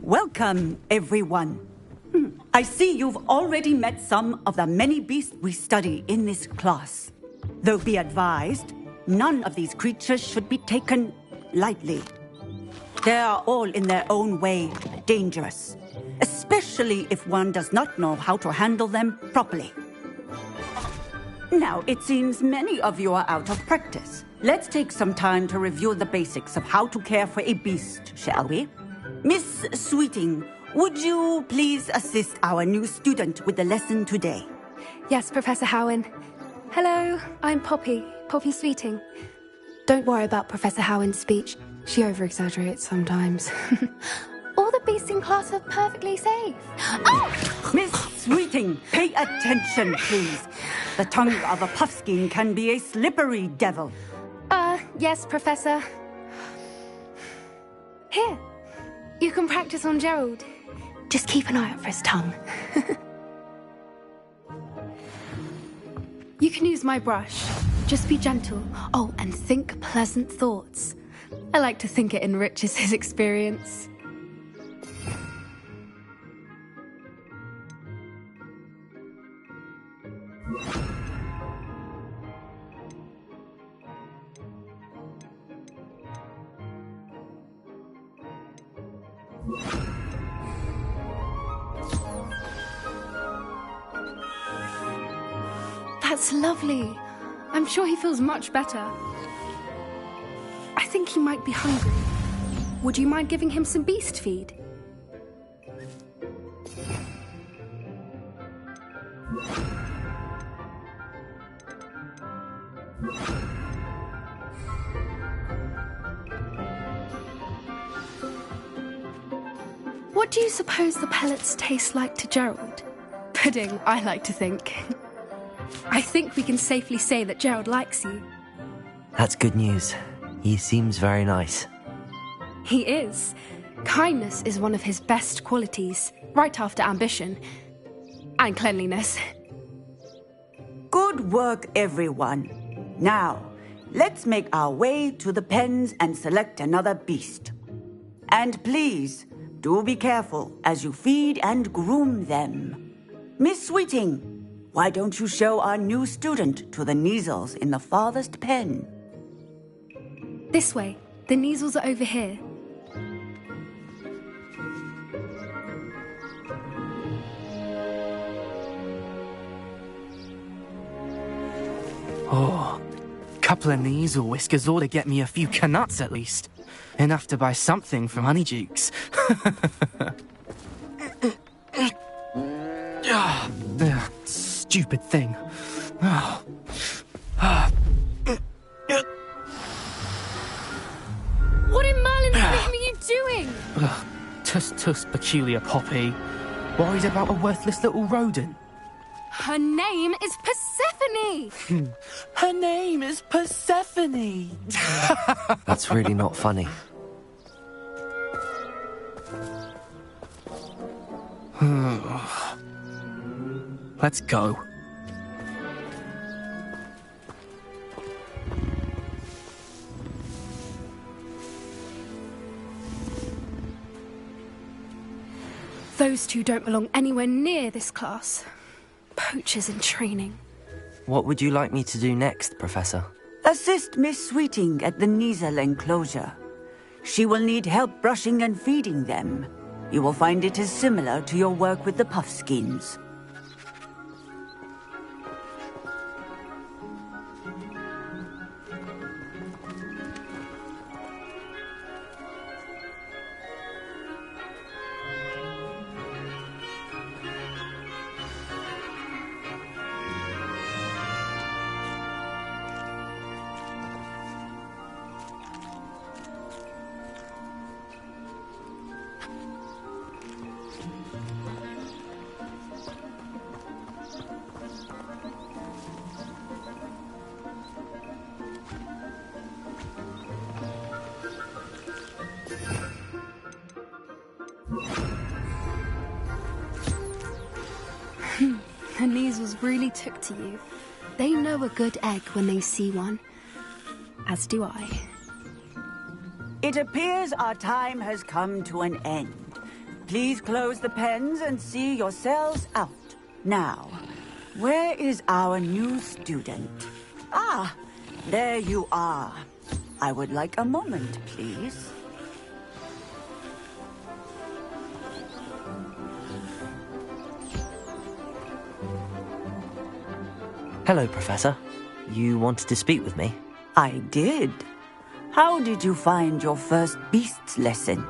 Welcome, everyone. I see you've already met some of the many beasts we study in this class. Though be advised, none of these creatures should be taken lightly. They are all in their own way dangerous, especially if one does not know how to handle them properly. Now, it seems many of you are out of practice. Let's take some time to review the basics of how to care for a beast, shall we? Miss Sweeting, would you please assist our new student with the lesson today? Yes, Professor Howin. Hello, I'm Poppy Sweeting. Don't worry about Professor Howin's speech. She over-exaggerates sometimes. All the beasts in class are perfectly safe. Oh! Miss Sweeting, pay attention, please. The tongue of a puffskein can be a slippery devil. Yes, Professor. Here. You can practice on Gerald. Just keep an eye out for his tongue. You can use my brush. Just be gentle. Oh, and think pleasant thoughts. I like to think it enriches his experience. That's lovely. I'm sure he feels much better. I think he might be hungry. Would you mind giving him some beast feed? What do you suppose the pellets taste like to Gerald? Pudding, I like to think. I think we can safely say that Gerald likes you. That's good news. He seems very nice. He is. Kindness is one of his best qualities, right after ambition. And cleanliness. Good work, everyone. Now, let's make our way to the pens and select another beast. And please, do be careful as you feed and groom them. Miss Sweeting, why don't you show our new student to the Kneazles in the farthest pen? This way. The Kneazles are over here. Oh, couple of Kneazle whiskers ought to get me a few canuts at least. Enough to buy something from Honeydukes. Stupid thing. What in Merlin's name are you doing? Tuss, peculiar Poppy. Worried about a worthless little rodent. Her name is Persephone! Her name is Persephone! That's really not funny. Let's go. Those two don't belong anywhere near this class. Poachers in training. What would you like me to do next, Professor? Assist Miss Sweeting at the Kneazle enclosure. She will need help brushing and feeding them. You will find it is similar to your work with the Puffskins. The Kneazles really took to you. They know a good egg when they see one. As do I. It appears our time has come to an end. Please close the pens and see yourselves out. Now, where is our new student? Ah, there you are. I would like a moment, please. Hello, Professor. You wanted to speak with me? I did. How did you find your first beasts lesson?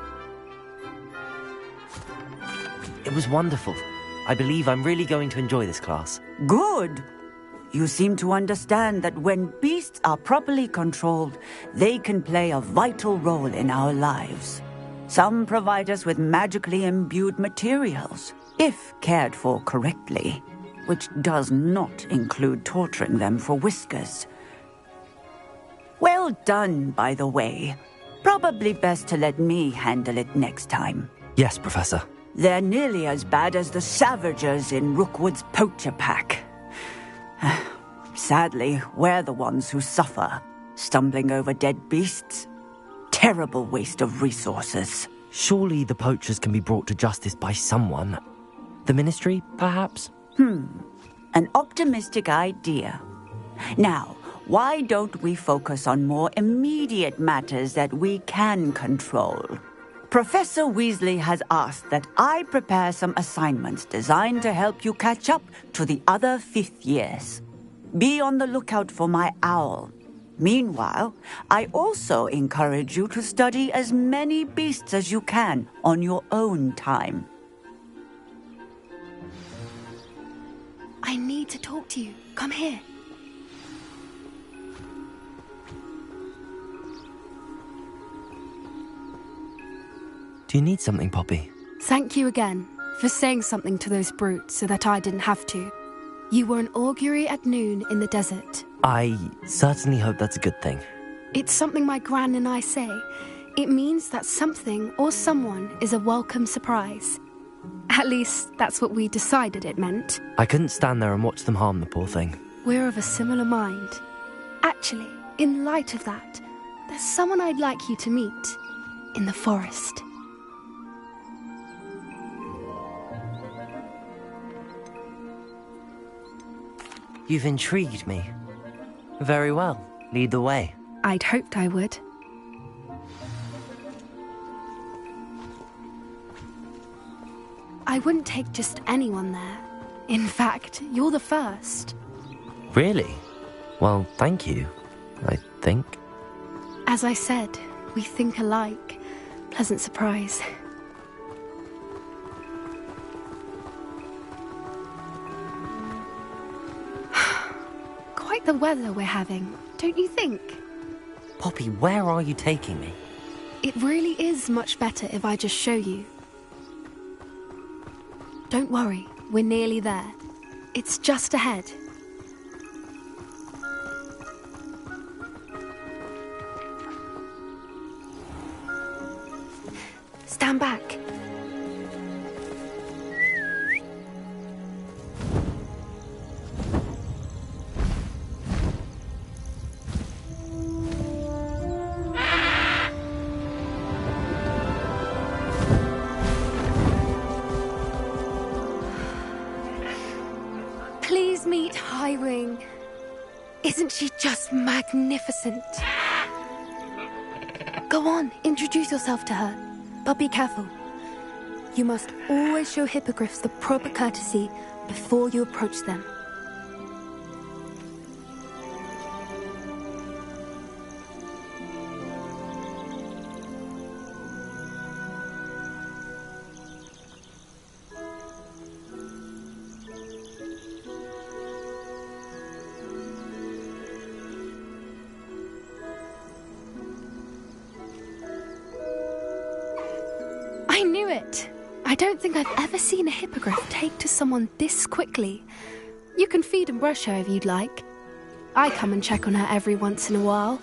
It was wonderful. I believe I'm really going to enjoy this class. Good. You seem to understand that when beasts are properly controlled, they can play a vital role in our lives. Some provide us with magically imbued materials, if cared for correctly, which does not include torturing them for whiskers. Well done, by the way. Probably best to let me handle it next time. Yes, Professor. They're nearly as bad as the Savagers in Rookwood's poacher pack. Sadly, we're the ones who suffer, stumbling over dead beasts. Terrible waste of resources. Surely the poachers can be brought to justice by someone. The Ministry, perhaps? An optimistic idea. Now, why don't we focus on more immediate matters that we can control? Professor Weasley has asked that I prepare some assignments designed to help you catch up to the other fifth years. Be on the lookout for my owl. Meanwhile, I also encourage you to study as many beasts as you can on your own time. I need to talk to you. Come here. Do you need something, Poppy? Thank you again for saying something to those brutes so that I didn't have to. You were an augury at noon in the desert. I certainly hope that's a good thing. It's something my gran and I say. It means that something or someone is a welcome surprise. At least, that's what we decided it meant. I couldn't stand there and watch them harm the poor thing. We're of a similar mind. Actually, in light of that, there's someone I'd like you to meet in the forest. You've intrigued me. Very well. Lead the way. I'd hoped I would. I wouldn't take just anyone there. In fact, you're the first. Really? Well, thank you, I think. As I said, we think alike. Pleasant surprise. Quite the weather we're having, don't you think? Poppy, where are you taking me? It really is much better if I just show you. Don't worry, we're nearly there. It's just ahead. Stand back. Please meet Highwing. Isn't she just magnificent? Go on, introduce yourself to her. But be careful. You must always show hippogriffs the proper courtesy before you approach them. I knew it! I don't think I've ever seen a hippogriff take to someone this quickly. You can feed and brush her if you'd like. I come and check on her every once in a while.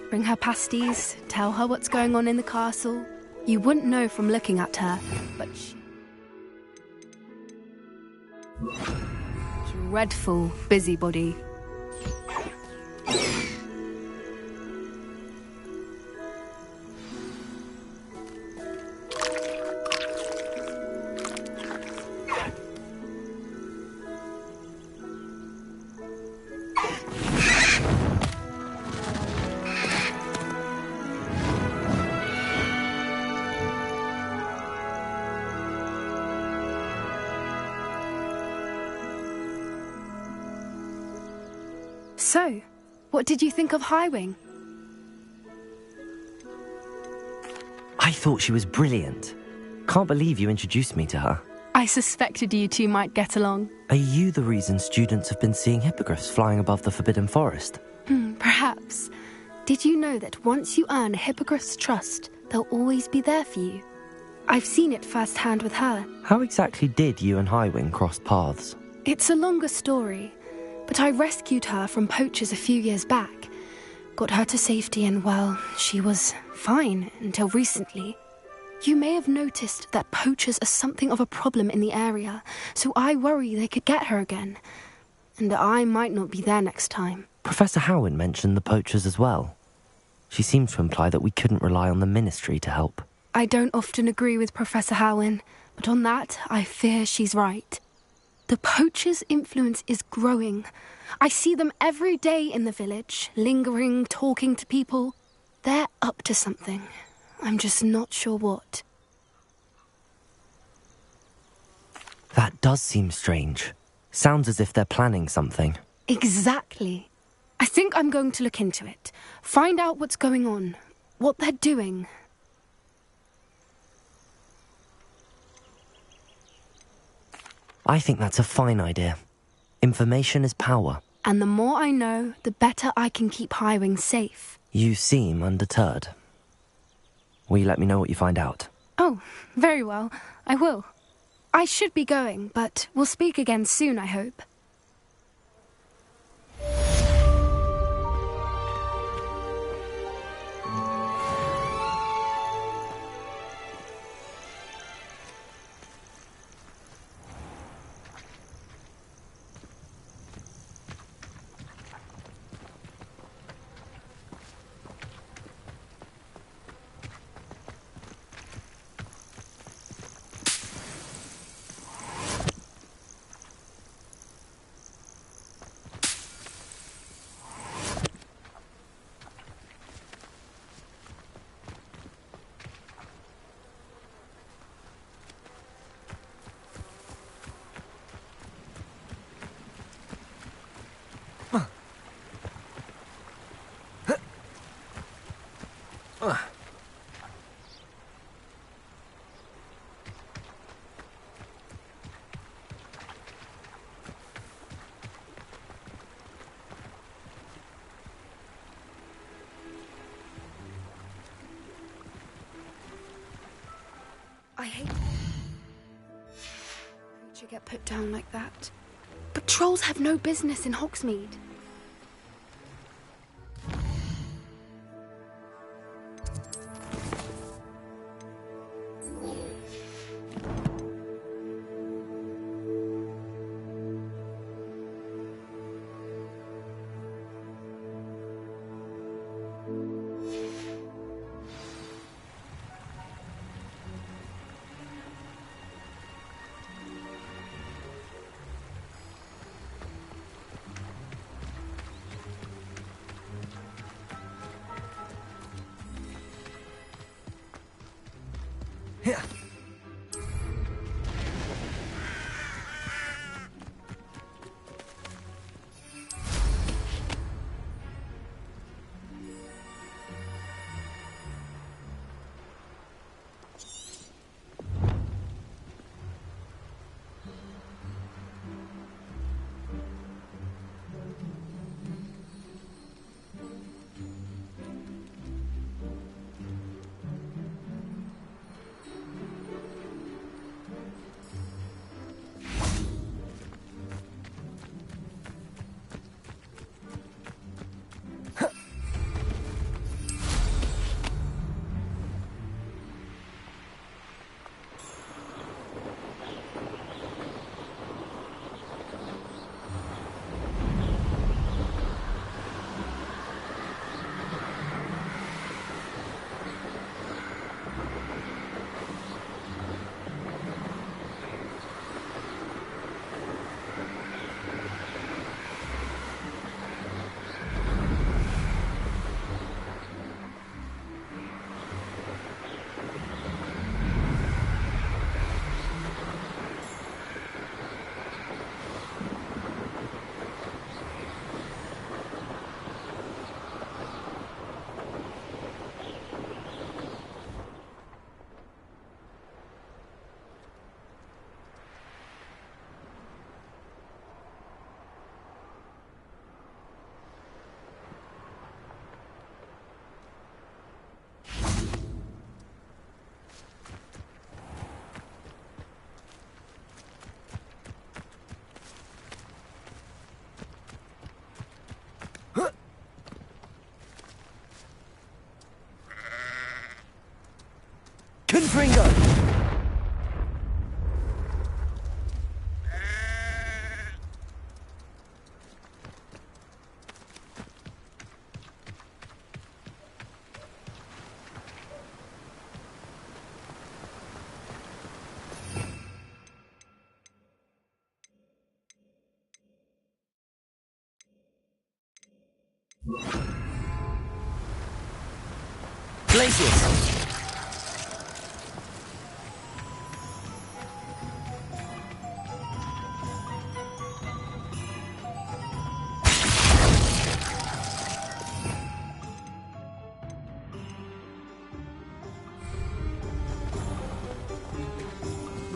Bring her pasties, tell her what's going on in the castle. You wouldn't know from looking at her, but dreadful busybody. So, what did you think of Highwing? I thought she was brilliant. Can't believe you introduced me to her. I suspected you two might get along. Are you the reason students have been seeing hippogriffs flying above the Forbidden Forest? Perhaps. Did you know that once you earn a hippogriff's trust, they'll always be there for you? I've seen it firsthand with her. How exactly did you and Highwing cross paths? It's a longer story, but I rescued her from poachers a few years back. Got her to safety and, well, she was fine until recently. You may have noticed that poachers are something of a problem in the area, so I worry they could get her again. And I might not be there next time. Professor Howin mentioned the poachers as well. She seemed to imply that we couldn't rely on the Ministry to help. I don't often agree with Professor Howin, but on that, I fear she's right. The poachers' influence is growing. I see them every day in the village, lingering, talking to people. They're up to something. I'm just not sure what. That does seem strange. Sounds as if they're planning something. Exactly. I think I'm going to look into it. Find out what's going on, what they're doing. I think that's a fine idea. Information is power. And the more I know, the better I can keep Highwing safe. You seem undeterred. Will you let me know what you find out? Oh, very well. I will. I should be going, but we'll speak again soon, I hope. I hate creature get put down like that. But trolls have no business in Hogsmeade. Here. Confringo! Glacius!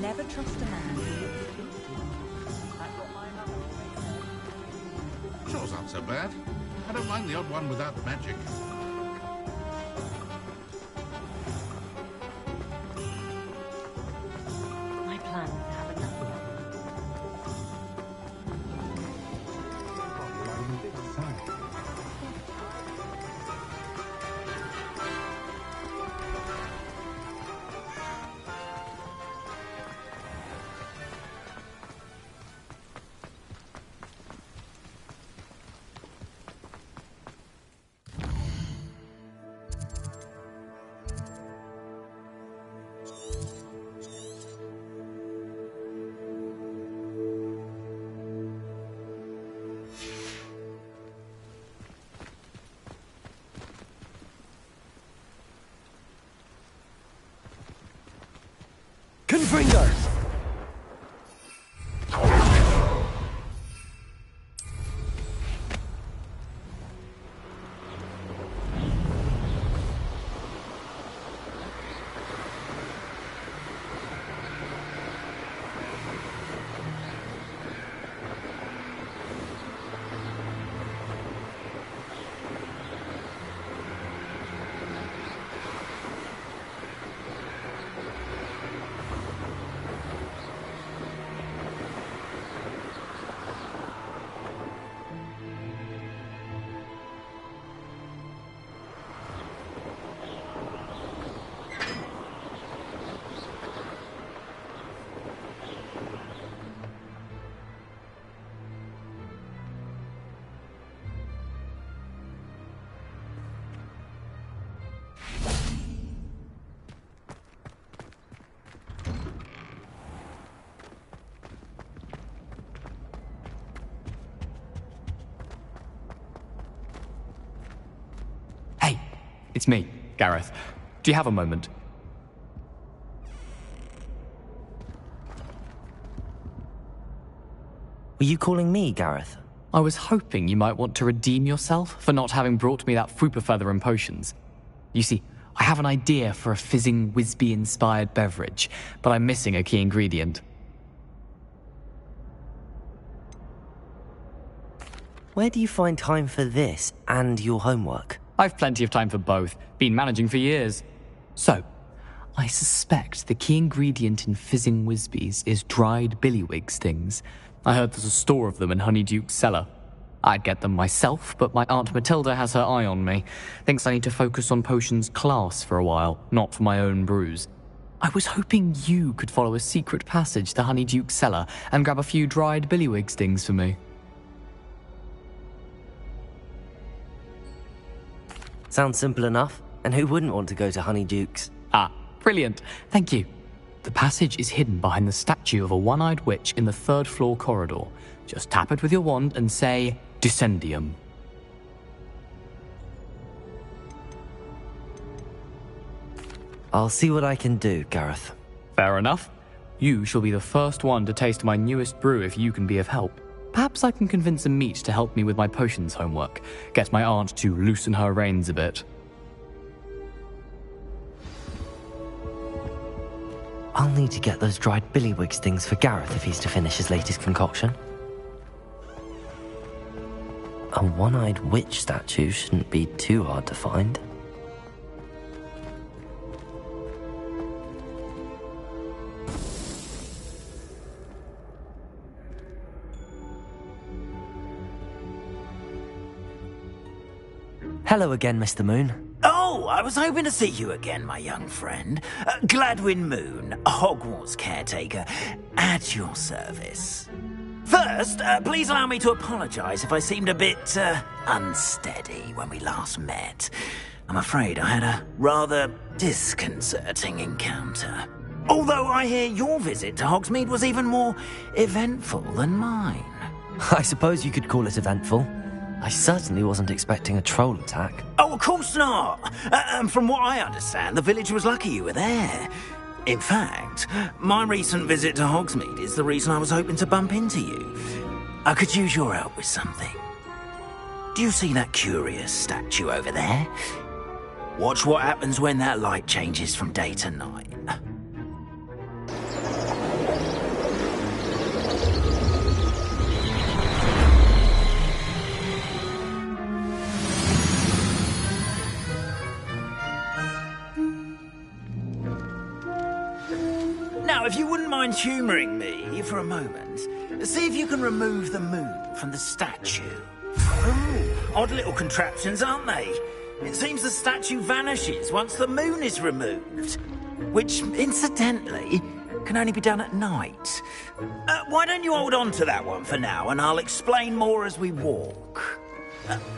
Never trust a man who looks at you. That's what my mother always said. Chore's not so bad. I don't mind the odd one without magic. Confringo! It's me, Gareth. Do you have a moment? Were you calling me, Gareth? I was hoping you might want to redeem yourself for not having brought me that Fupa feather and potions. You see, I have an idea for a fizzing Wisby-inspired beverage, but I'm missing a key ingredient. Where do you find time for this and your homework? I've plenty of time for both. Been managing for years. So, I suspect the key ingredient in fizzing Wisbies is dried billywig stings. I heard there's a store of them in Honeyduke's cellar. I'd get them myself, but my Aunt Matilda has her eye on me. Thinks I need to focus on potions class for a while, not for my own brews. I was hoping you could follow a secret passage to Honeyduke's cellar and grab a few dried billywig stings for me. Sounds simple enough. And who wouldn't want to go to Honeyduke's? Ah, brilliant. Thank you. The passage is hidden behind the statue of a one-eyed witch in the third-floor corridor. Just tap it with your wand and say, Descendium. I'll see what I can do, Gareth. Fair enough. You shall be the first one to taste my newest brew if you can be of help. Perhaps I can convince a meat to help me with my potions homework. Get my aunt to loosen her reins a bit. I'll need to get those dried billywig stings for Gareth if he's to finish his latest concoction. A one-eyed witch statue shouldn't be too hard to find. Hello again, Mr. Moon. Oh, I was hoping to see you again, my young friend. Gladwin Moon, Hogwarts caretaker, at your service. First, please allow me to apologise if I seemed a bit, unsteady when we last met. I'm afraid I had a rather disconcerting encounter. Although I hear your visit to Hogsmeade was even more eventful than mine. I suppose you could call it eventful. I certainly wasn't expecting a troll attack. Oh, of course not. From what I understand, the village was lucky you were there. In fact, my recent visit to Hogsmeade is the reason I was hoping to bump into you. I could use your help with something. Do you see that curious statue over there? Watch what happens when that light changes from day to night. Now, if you wouldn't mind humouring me for a moment, see if you can remove the moon from the statue. Ooh, odd little contraptions, aren't they? It seems the statue vanishes once the moon is removed, which, incidentally, can only be done at night. Why don't you hold on to that one for now, and I'll explain more as we walk.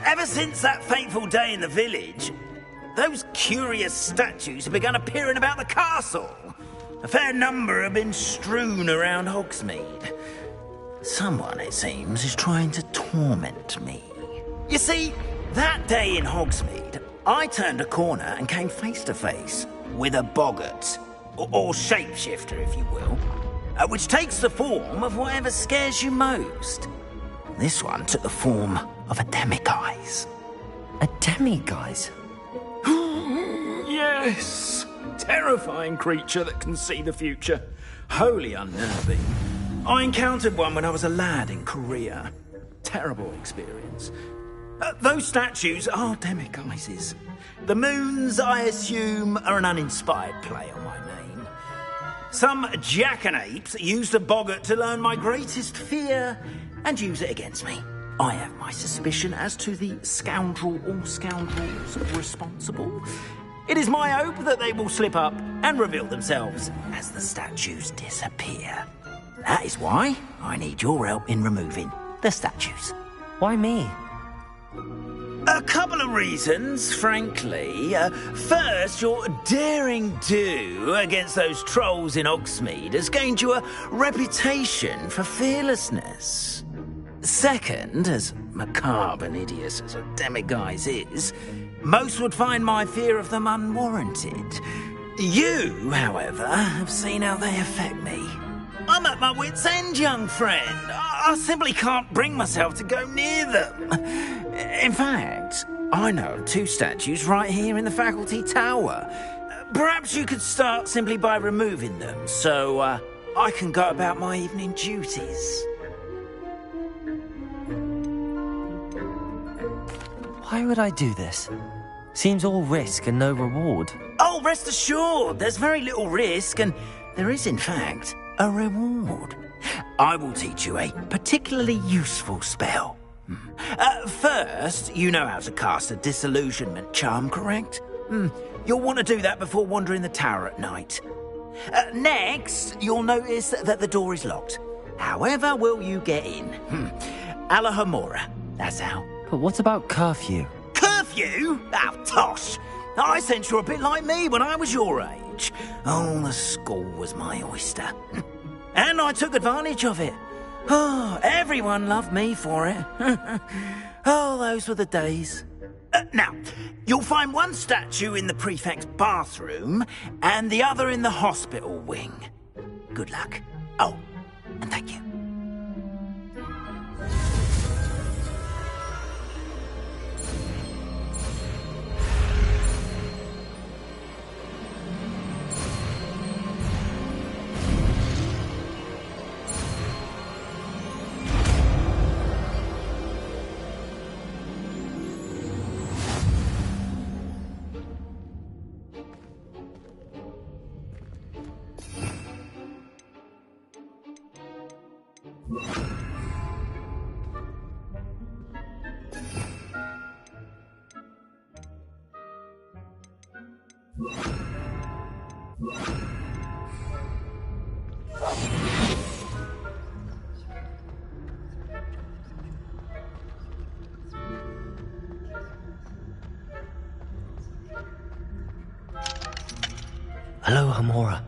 Ever since that fateful day in the village, those curious statues have begun appearing about the castle. A fair number have been strewn around Hogsmeade. Someone, it seems, is trying to torment me. You see, that day in Hogsmeade, I turned a corner and came face to face with a boggart, or shapeshifter, if you will, which takes the form of whatever scares you most. This one took the form of a demiguise. A demiguise? Yes! Terrifying creature that can see the future. Wholly unnerving. I encountered one when I was a lad in Korea. Terrible experience. Those statues are demiguises. The moons, I assume, are an uninspired play on my name. Some jackanapes used a boggart to learn my greatest fear and use it against me. I have my suspicion as to the scoundrel or scoundrels responsible. It is my hope that they will slip up and reveal themselves as the statues disappear. That is why I need your help in removing the statues. Why me? A couple of reasons, frankly. First, your daring do against those trolls in Hogsmeade has gained you a reputation for fearlessness. Second, as macabre and hideous as a demiguise is, most would find my fear of them unwarranted. You, however, have seen how they affect me. I'm at my wit's end, young friend. I simply can't bring myself to go near them. In fact, I know of 2 statues right here in the faculty tower. Perhaps you could start simply by removing them, so I can go about my evening duties. Why would I do this? Seems all risk and no reward. Oh, rest assured, there's very little risk, and there is, in fact, a reward. I will teach you a particularly useful spell. First, you know how to cast a disillusionment charm, correct? You'll want to do that before wandering the tower at night. Next, you'll notice that the door is locked. However will you get in? Alahomora, that's how. But what about curfew? Curfew? Oh, tosh! I sense you're a bit like me when I was your age. Oh, the school was my oyster. And I took advantage of it. Oh, everyone loved me for it. Oh, those were the days. Now, you'll find one statue in the prefect's bathroom and the other in the hospital wing. Good luck. Oh, and thank you. Hello, Hamora.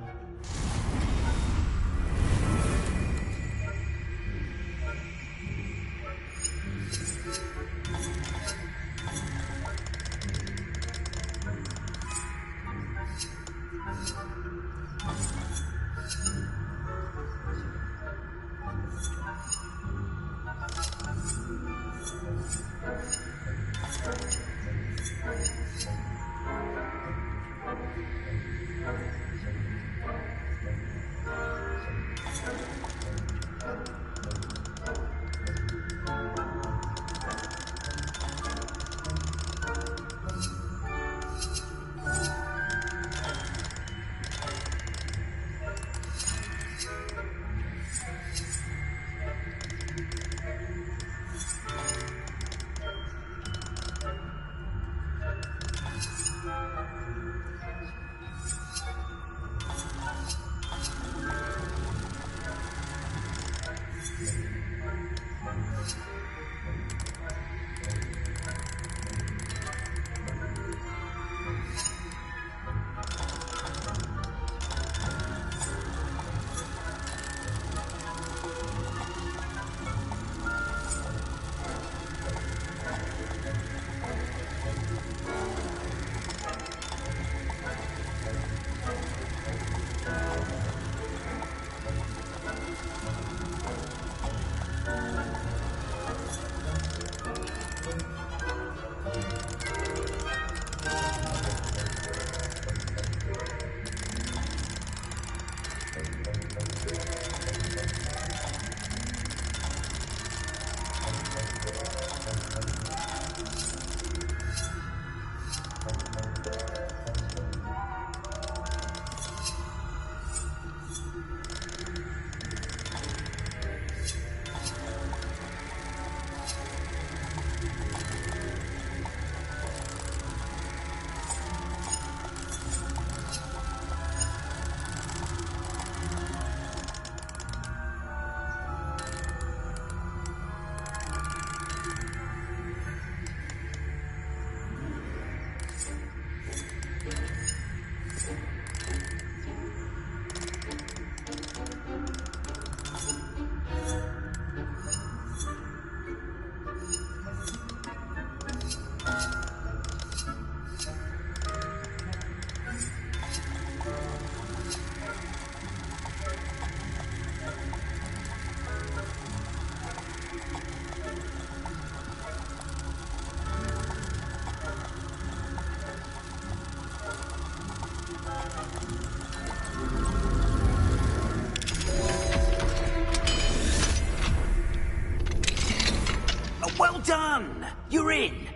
Well done! You're in.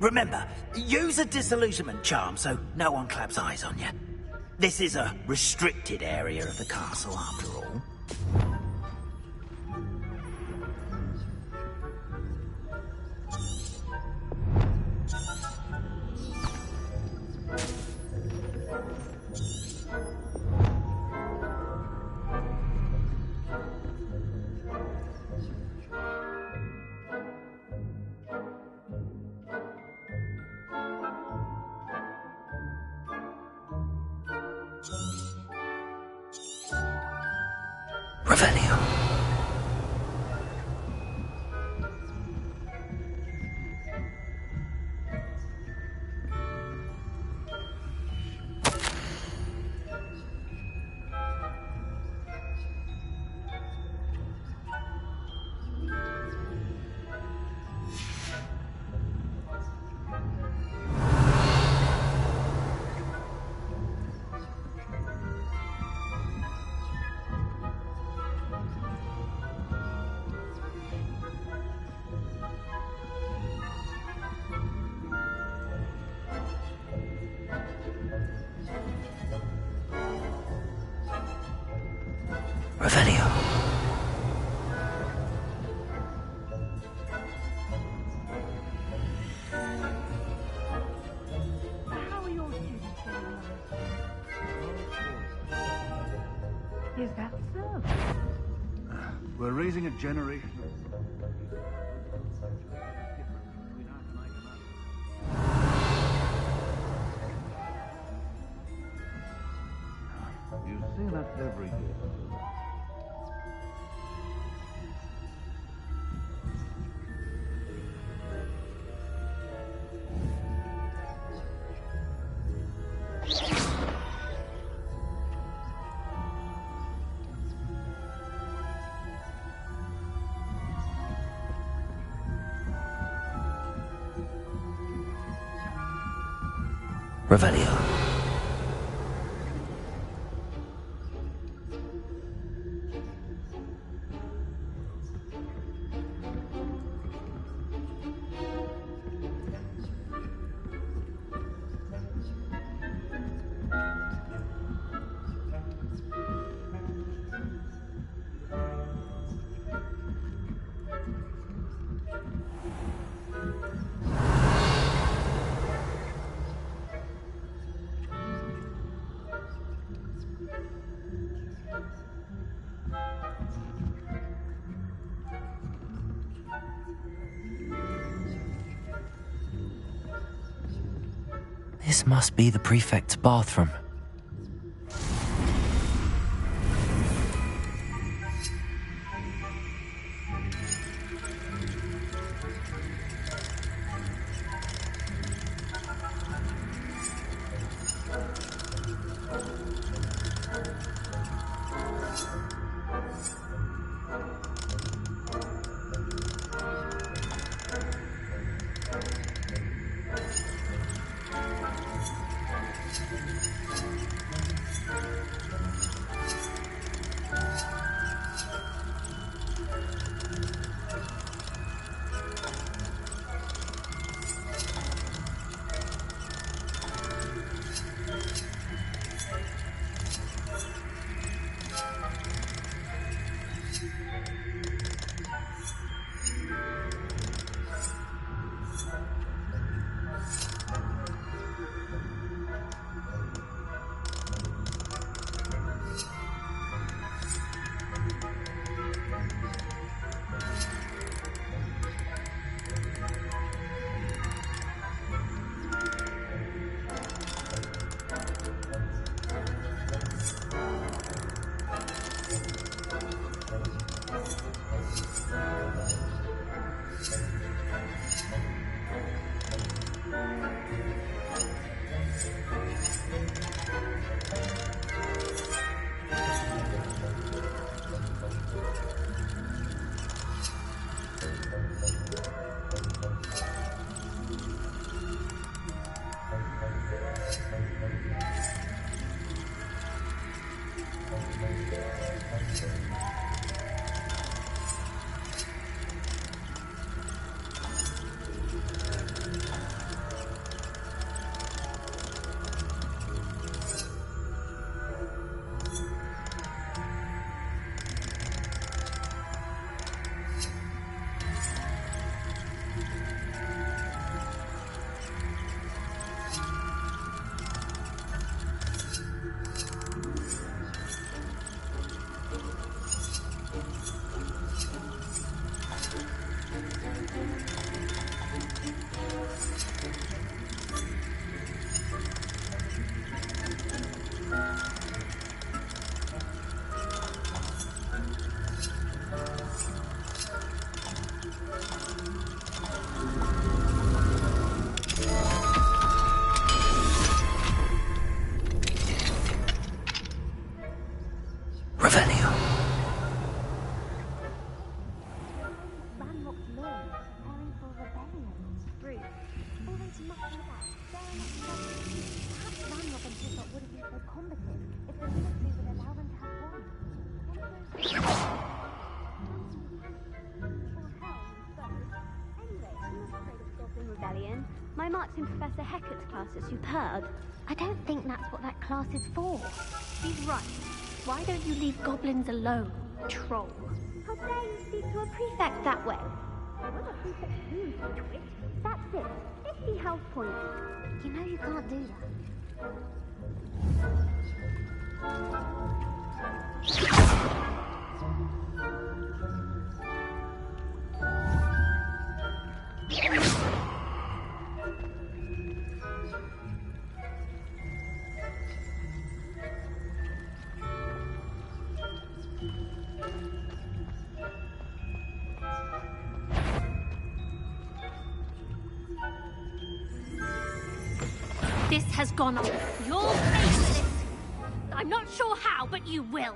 Remember, use a disillusionment charm so no one claps eyes on you. This is a restricted area of the castle, after all. Revelio. Revelio. How are your students getting on? Is that so? We're raising a generation of... You see that every year. Revelio. This must be the prefect's bathroom. My marks in Professor Hecat's class are superb. I don't think that's what that class is for. He's right. Why don't you leave goblins alone, troll? How dare you speak to a prefect that way? There was a prefect room for Twitch. That's it. 50 health points. You know you can't do that. This has gone off. You'll pay for this. I'm not sure how, but you will.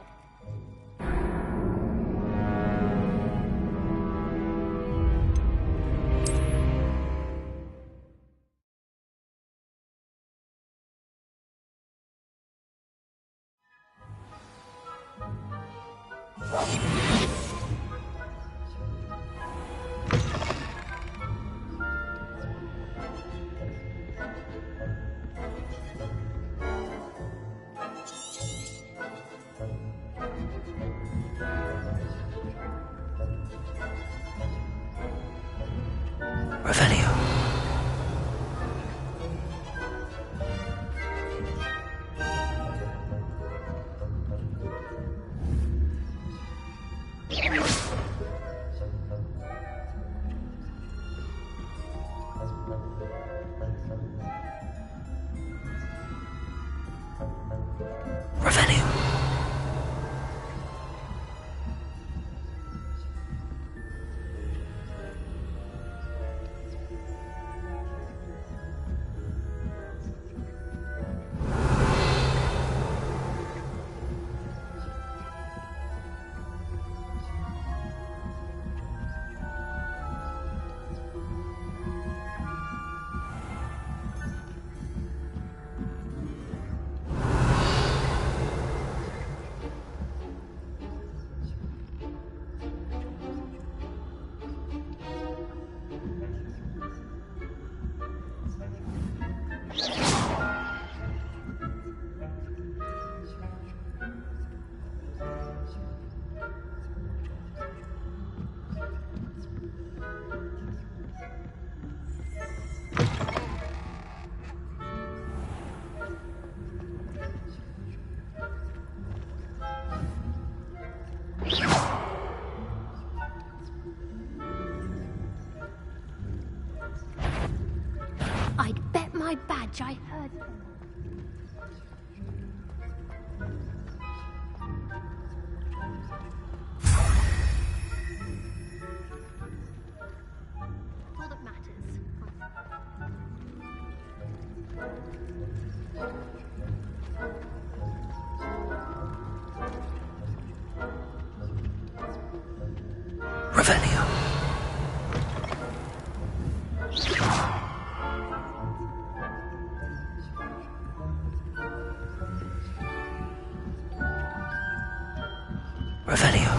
match, I heard them. All that matters. Revelio. Revelio.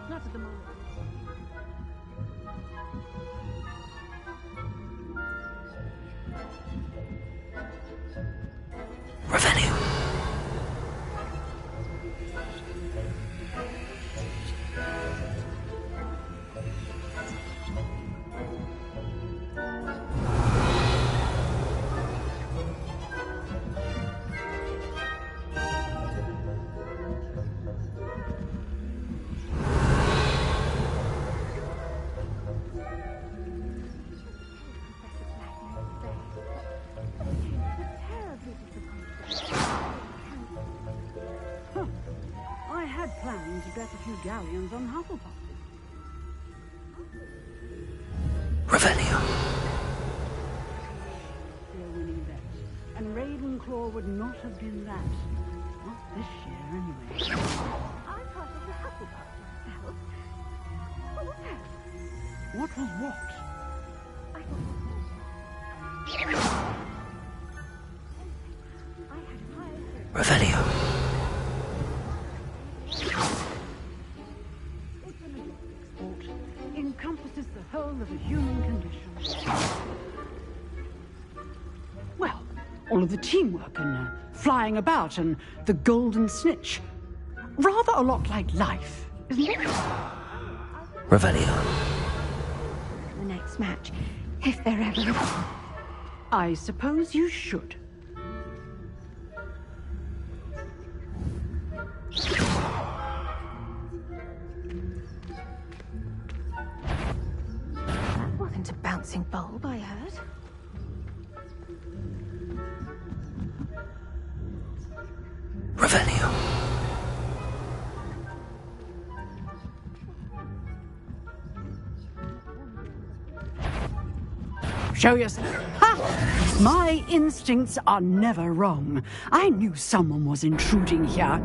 Not at the moment. Revelio. I had planned to bet a few galleons on Hufflepuff. Revelio. Your winning bet. And Ravenclaw would not have been that. Not this year, anyway. I'm part of the Hufflepuff myself. What was that? What was what? Revelio. Sport encompasses the whole of the human condition. Well, all of the teamwork and flying about and the golden snitch. Rather a lot like life, isn't it? Revelio. The next match, if there ever is. I suppose you should. That wasn't a bouncing bulb, I heard. Revelio. Show yourself. Ha! My instincts are never wrong. I knew someone was intruding here.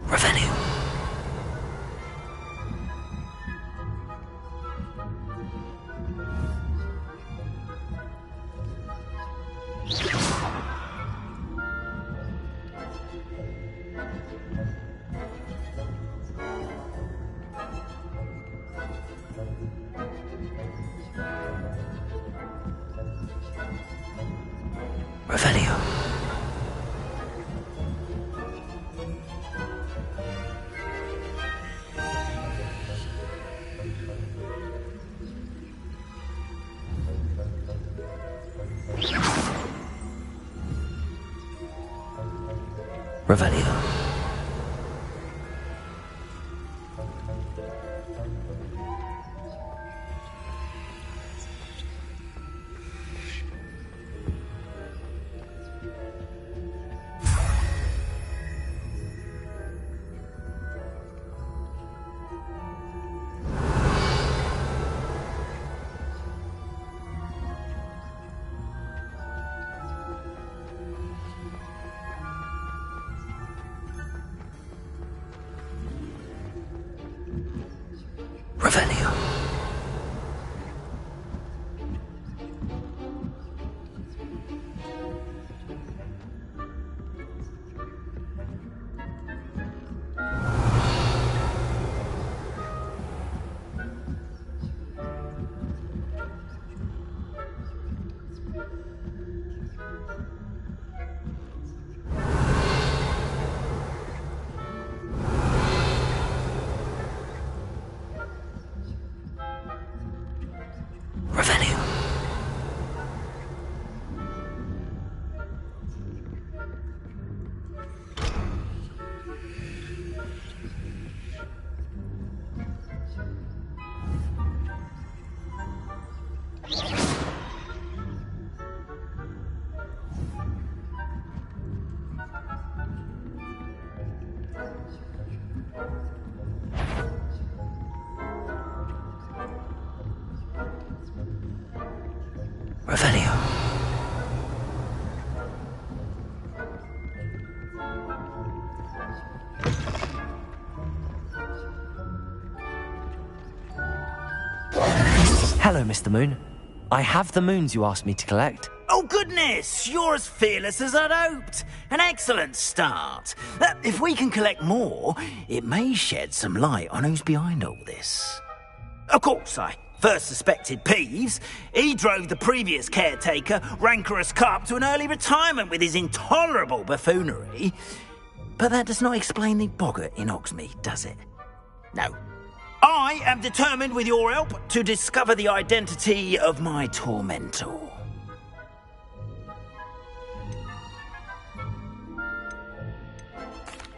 Revelio. Revelio. Revelio. Revelio. Hello, Mr. Moon. I have the moons you asked me to collect. Oh, goodness! You're as fearless as I'd hoped. An excellent start. If we can collect more, it may shed some light on who's behind all this. Of course, I first suspected Peeves. He drove the previous caretaker, rancorous Carp, to an early retirement with his intolerable buffoonery. But that does not explain the boggart in Hogsmeade, does it? No. I am determined, with your help, to discover the identity of my tormentor.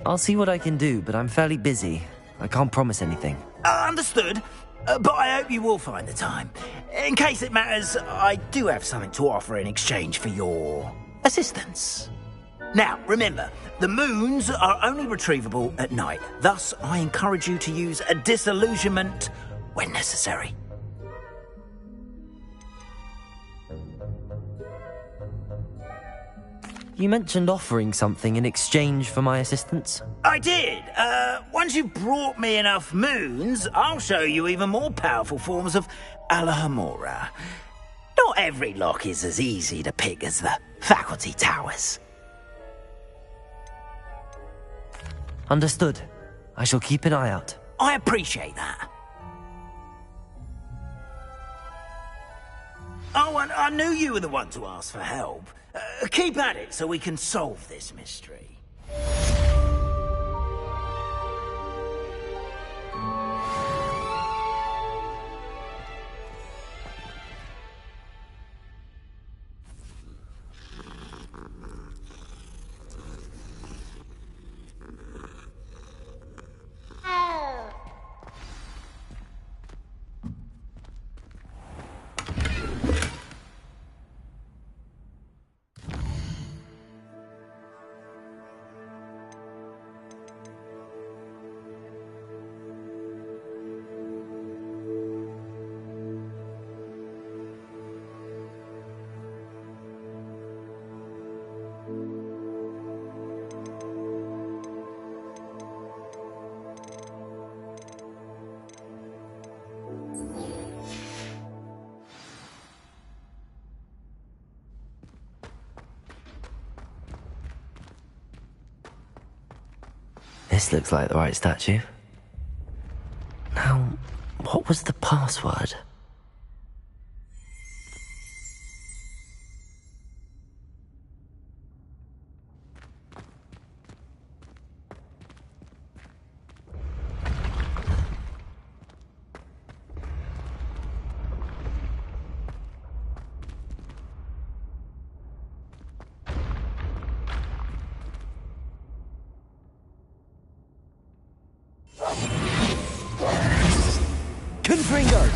I'll see what I can do, but I'm fairly busy. I can't promise anything. Understood. But I hope you will find the time. In case it matters, I do have something to offer in exchange for your assistance. Now, remember, the moons are only retrievable at night. Thus, I encourage you to use a disillusionment when necessary. You mentioned offering something in exchange for my assistance? I did. Once you've brought me enough moons, I'll show you even more powerful forms of Alohomora. Not every lock is as easy to pick as the faculty towers. Understood. I shall keep an eye out. I appreciate that. Oh, and I knew you were the one to ask for help. Keep at it so we can solve this mystery. This looks like the right statue. Now, what was the password? Confringers!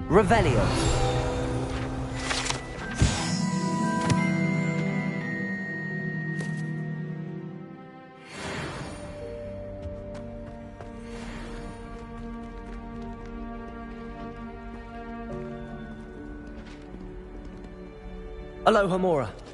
Revelio. Aloha Mora.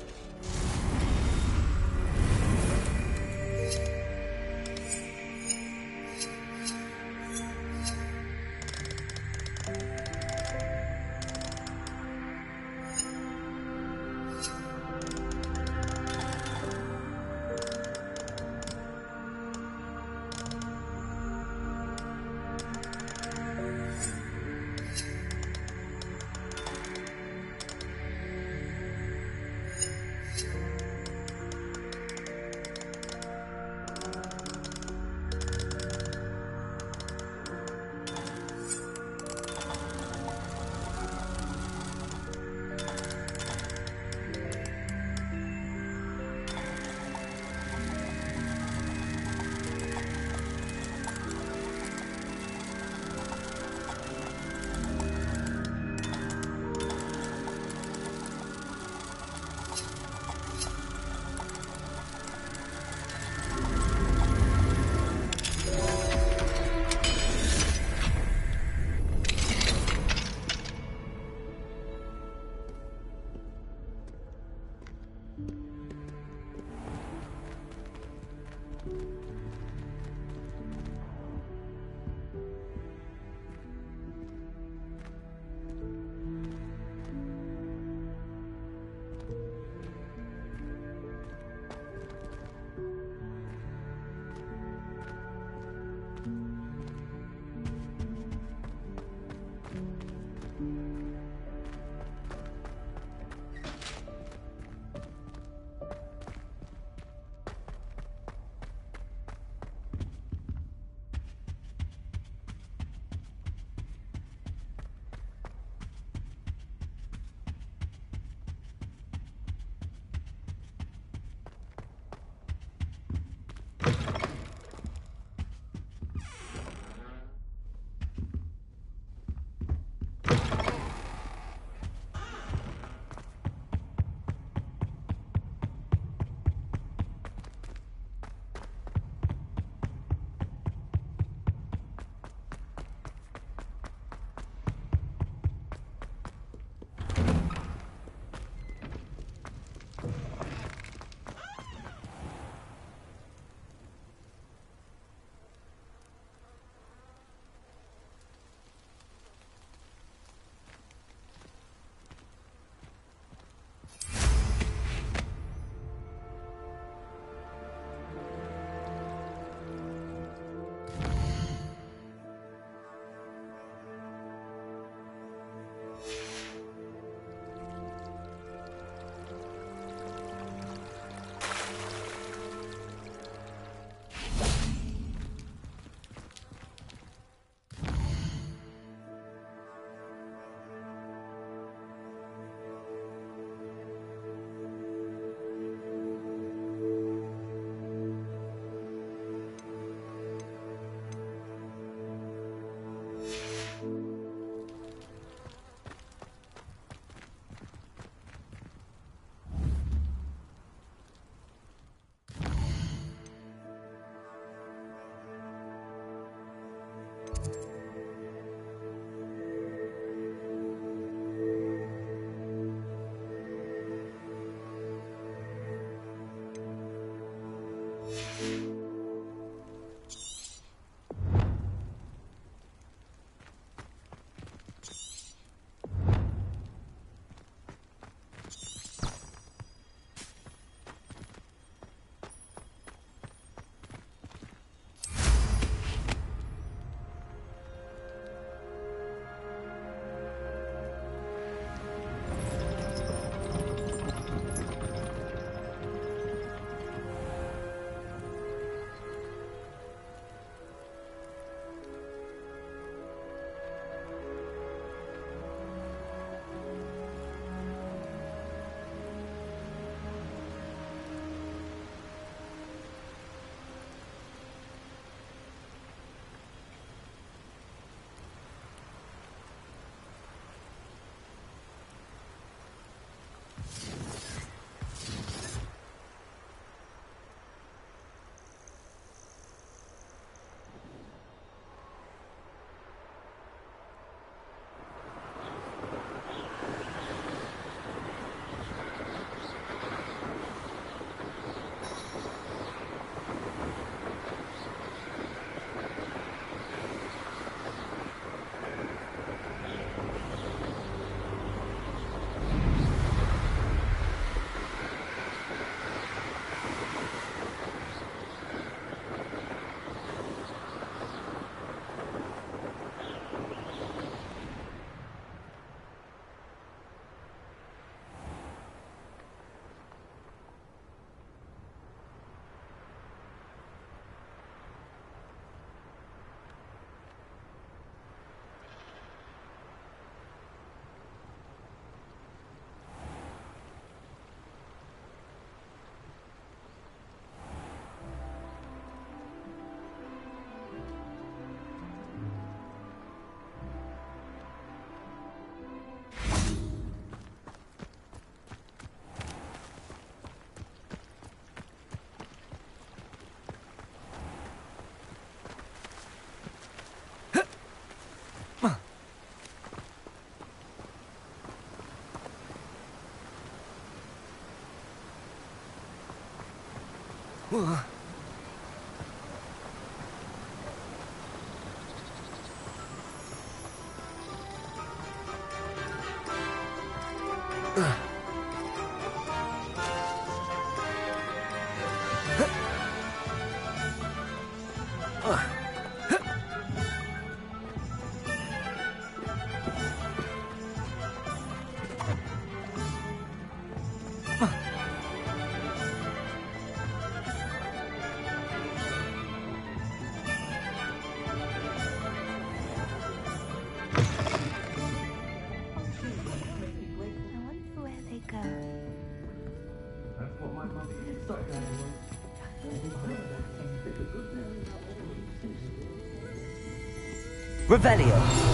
Revelio.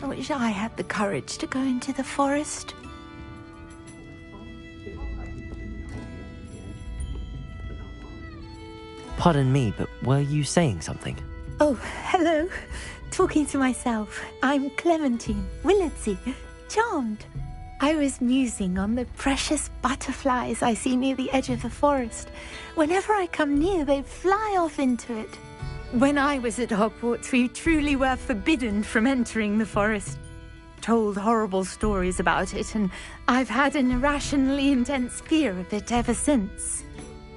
I wish I had the courage to go into the forest. Pardon me, but were you saying something? Oh, hello. Talking to myself. I'm Clementine Willardsey. Charmed. I was musing on the precious butterflies I see near the edge of the forest. Whenever I come near, they fly off into it. When I was at Hogwarts, we truly were forbidden from entering the forest. Told horrible stories about it, and I've had an irrationally intense fear of it ever since.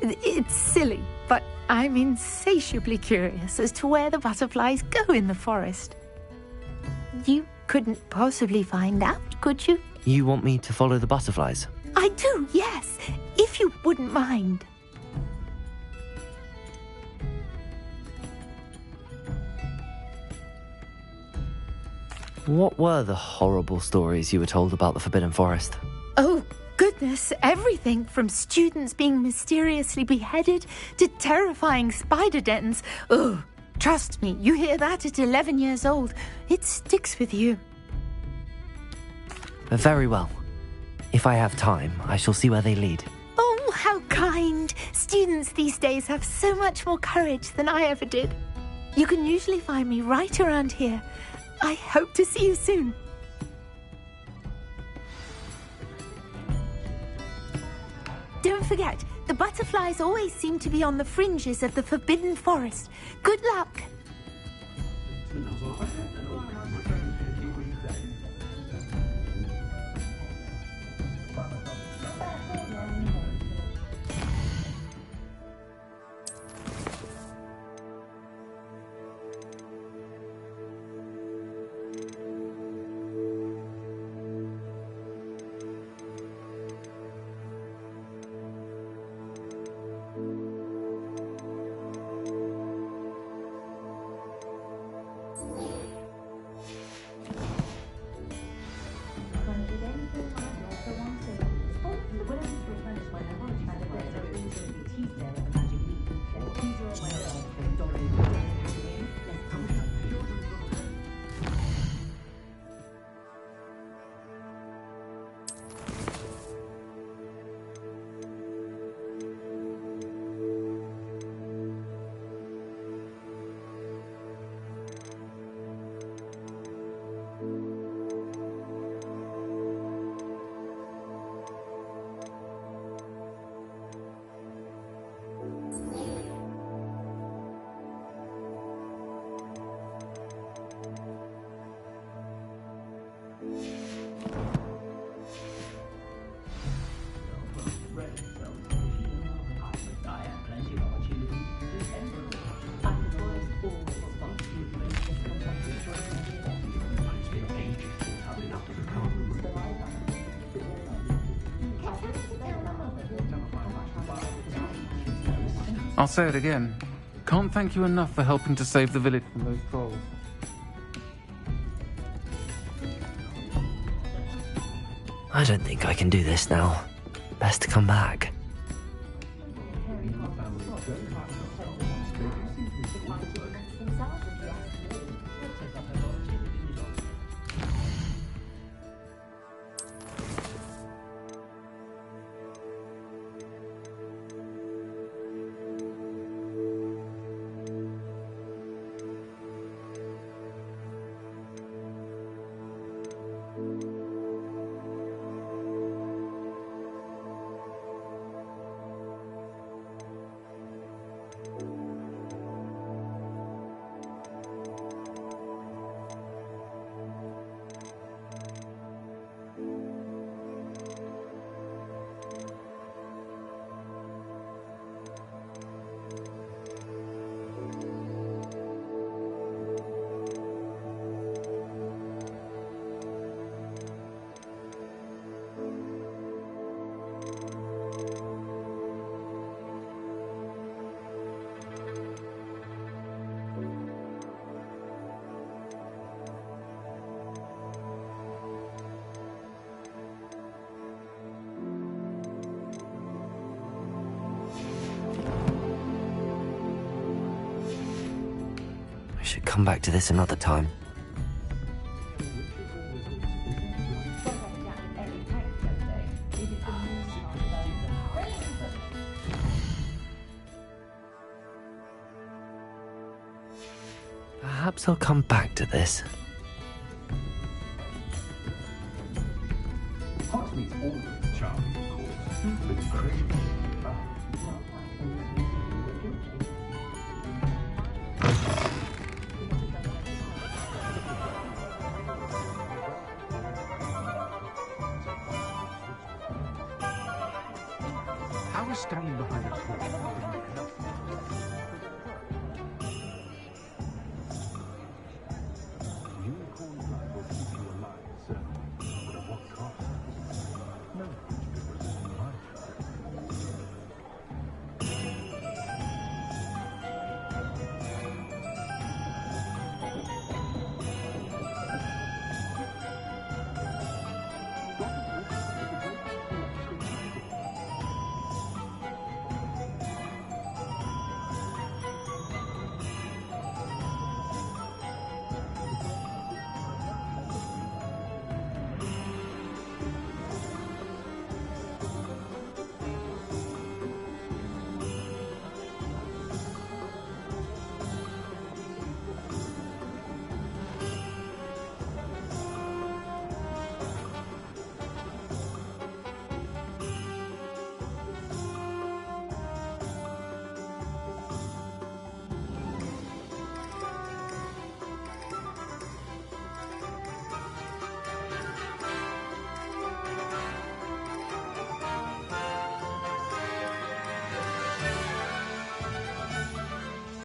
It's silly, but I'm insatiably curious as to where the butterflies go in the forest. You couldn't possibly find out, could you? You want me to follow the butterflies? I do, yes, if you wouldn't mind. What were the horrible stories you were told about the Forbidden Forest? Oh, goodness, everything from students being mysteriously beheaded to terrifying spider dens. Ugh, trust me, you hear that at 11 years old. It sticks with you. Very well. If I have time, I shall see where they lead. Oh, how kind. Students these days have so much more courage than I ever did. You can usually find me right around here. I hope to see you soon. Don't forget, the butterflies always seem to be on the fringes of the Forbidden Forest. Good luck. I'll say it again. Can't thank you enough for helping to save the village from those trolls. I don't think I can do this now. Best to come back. should come back to this another time. Perhaps I'll come back to this. Hot meat's always charming, of course, but crazy. How is standing behind a wall?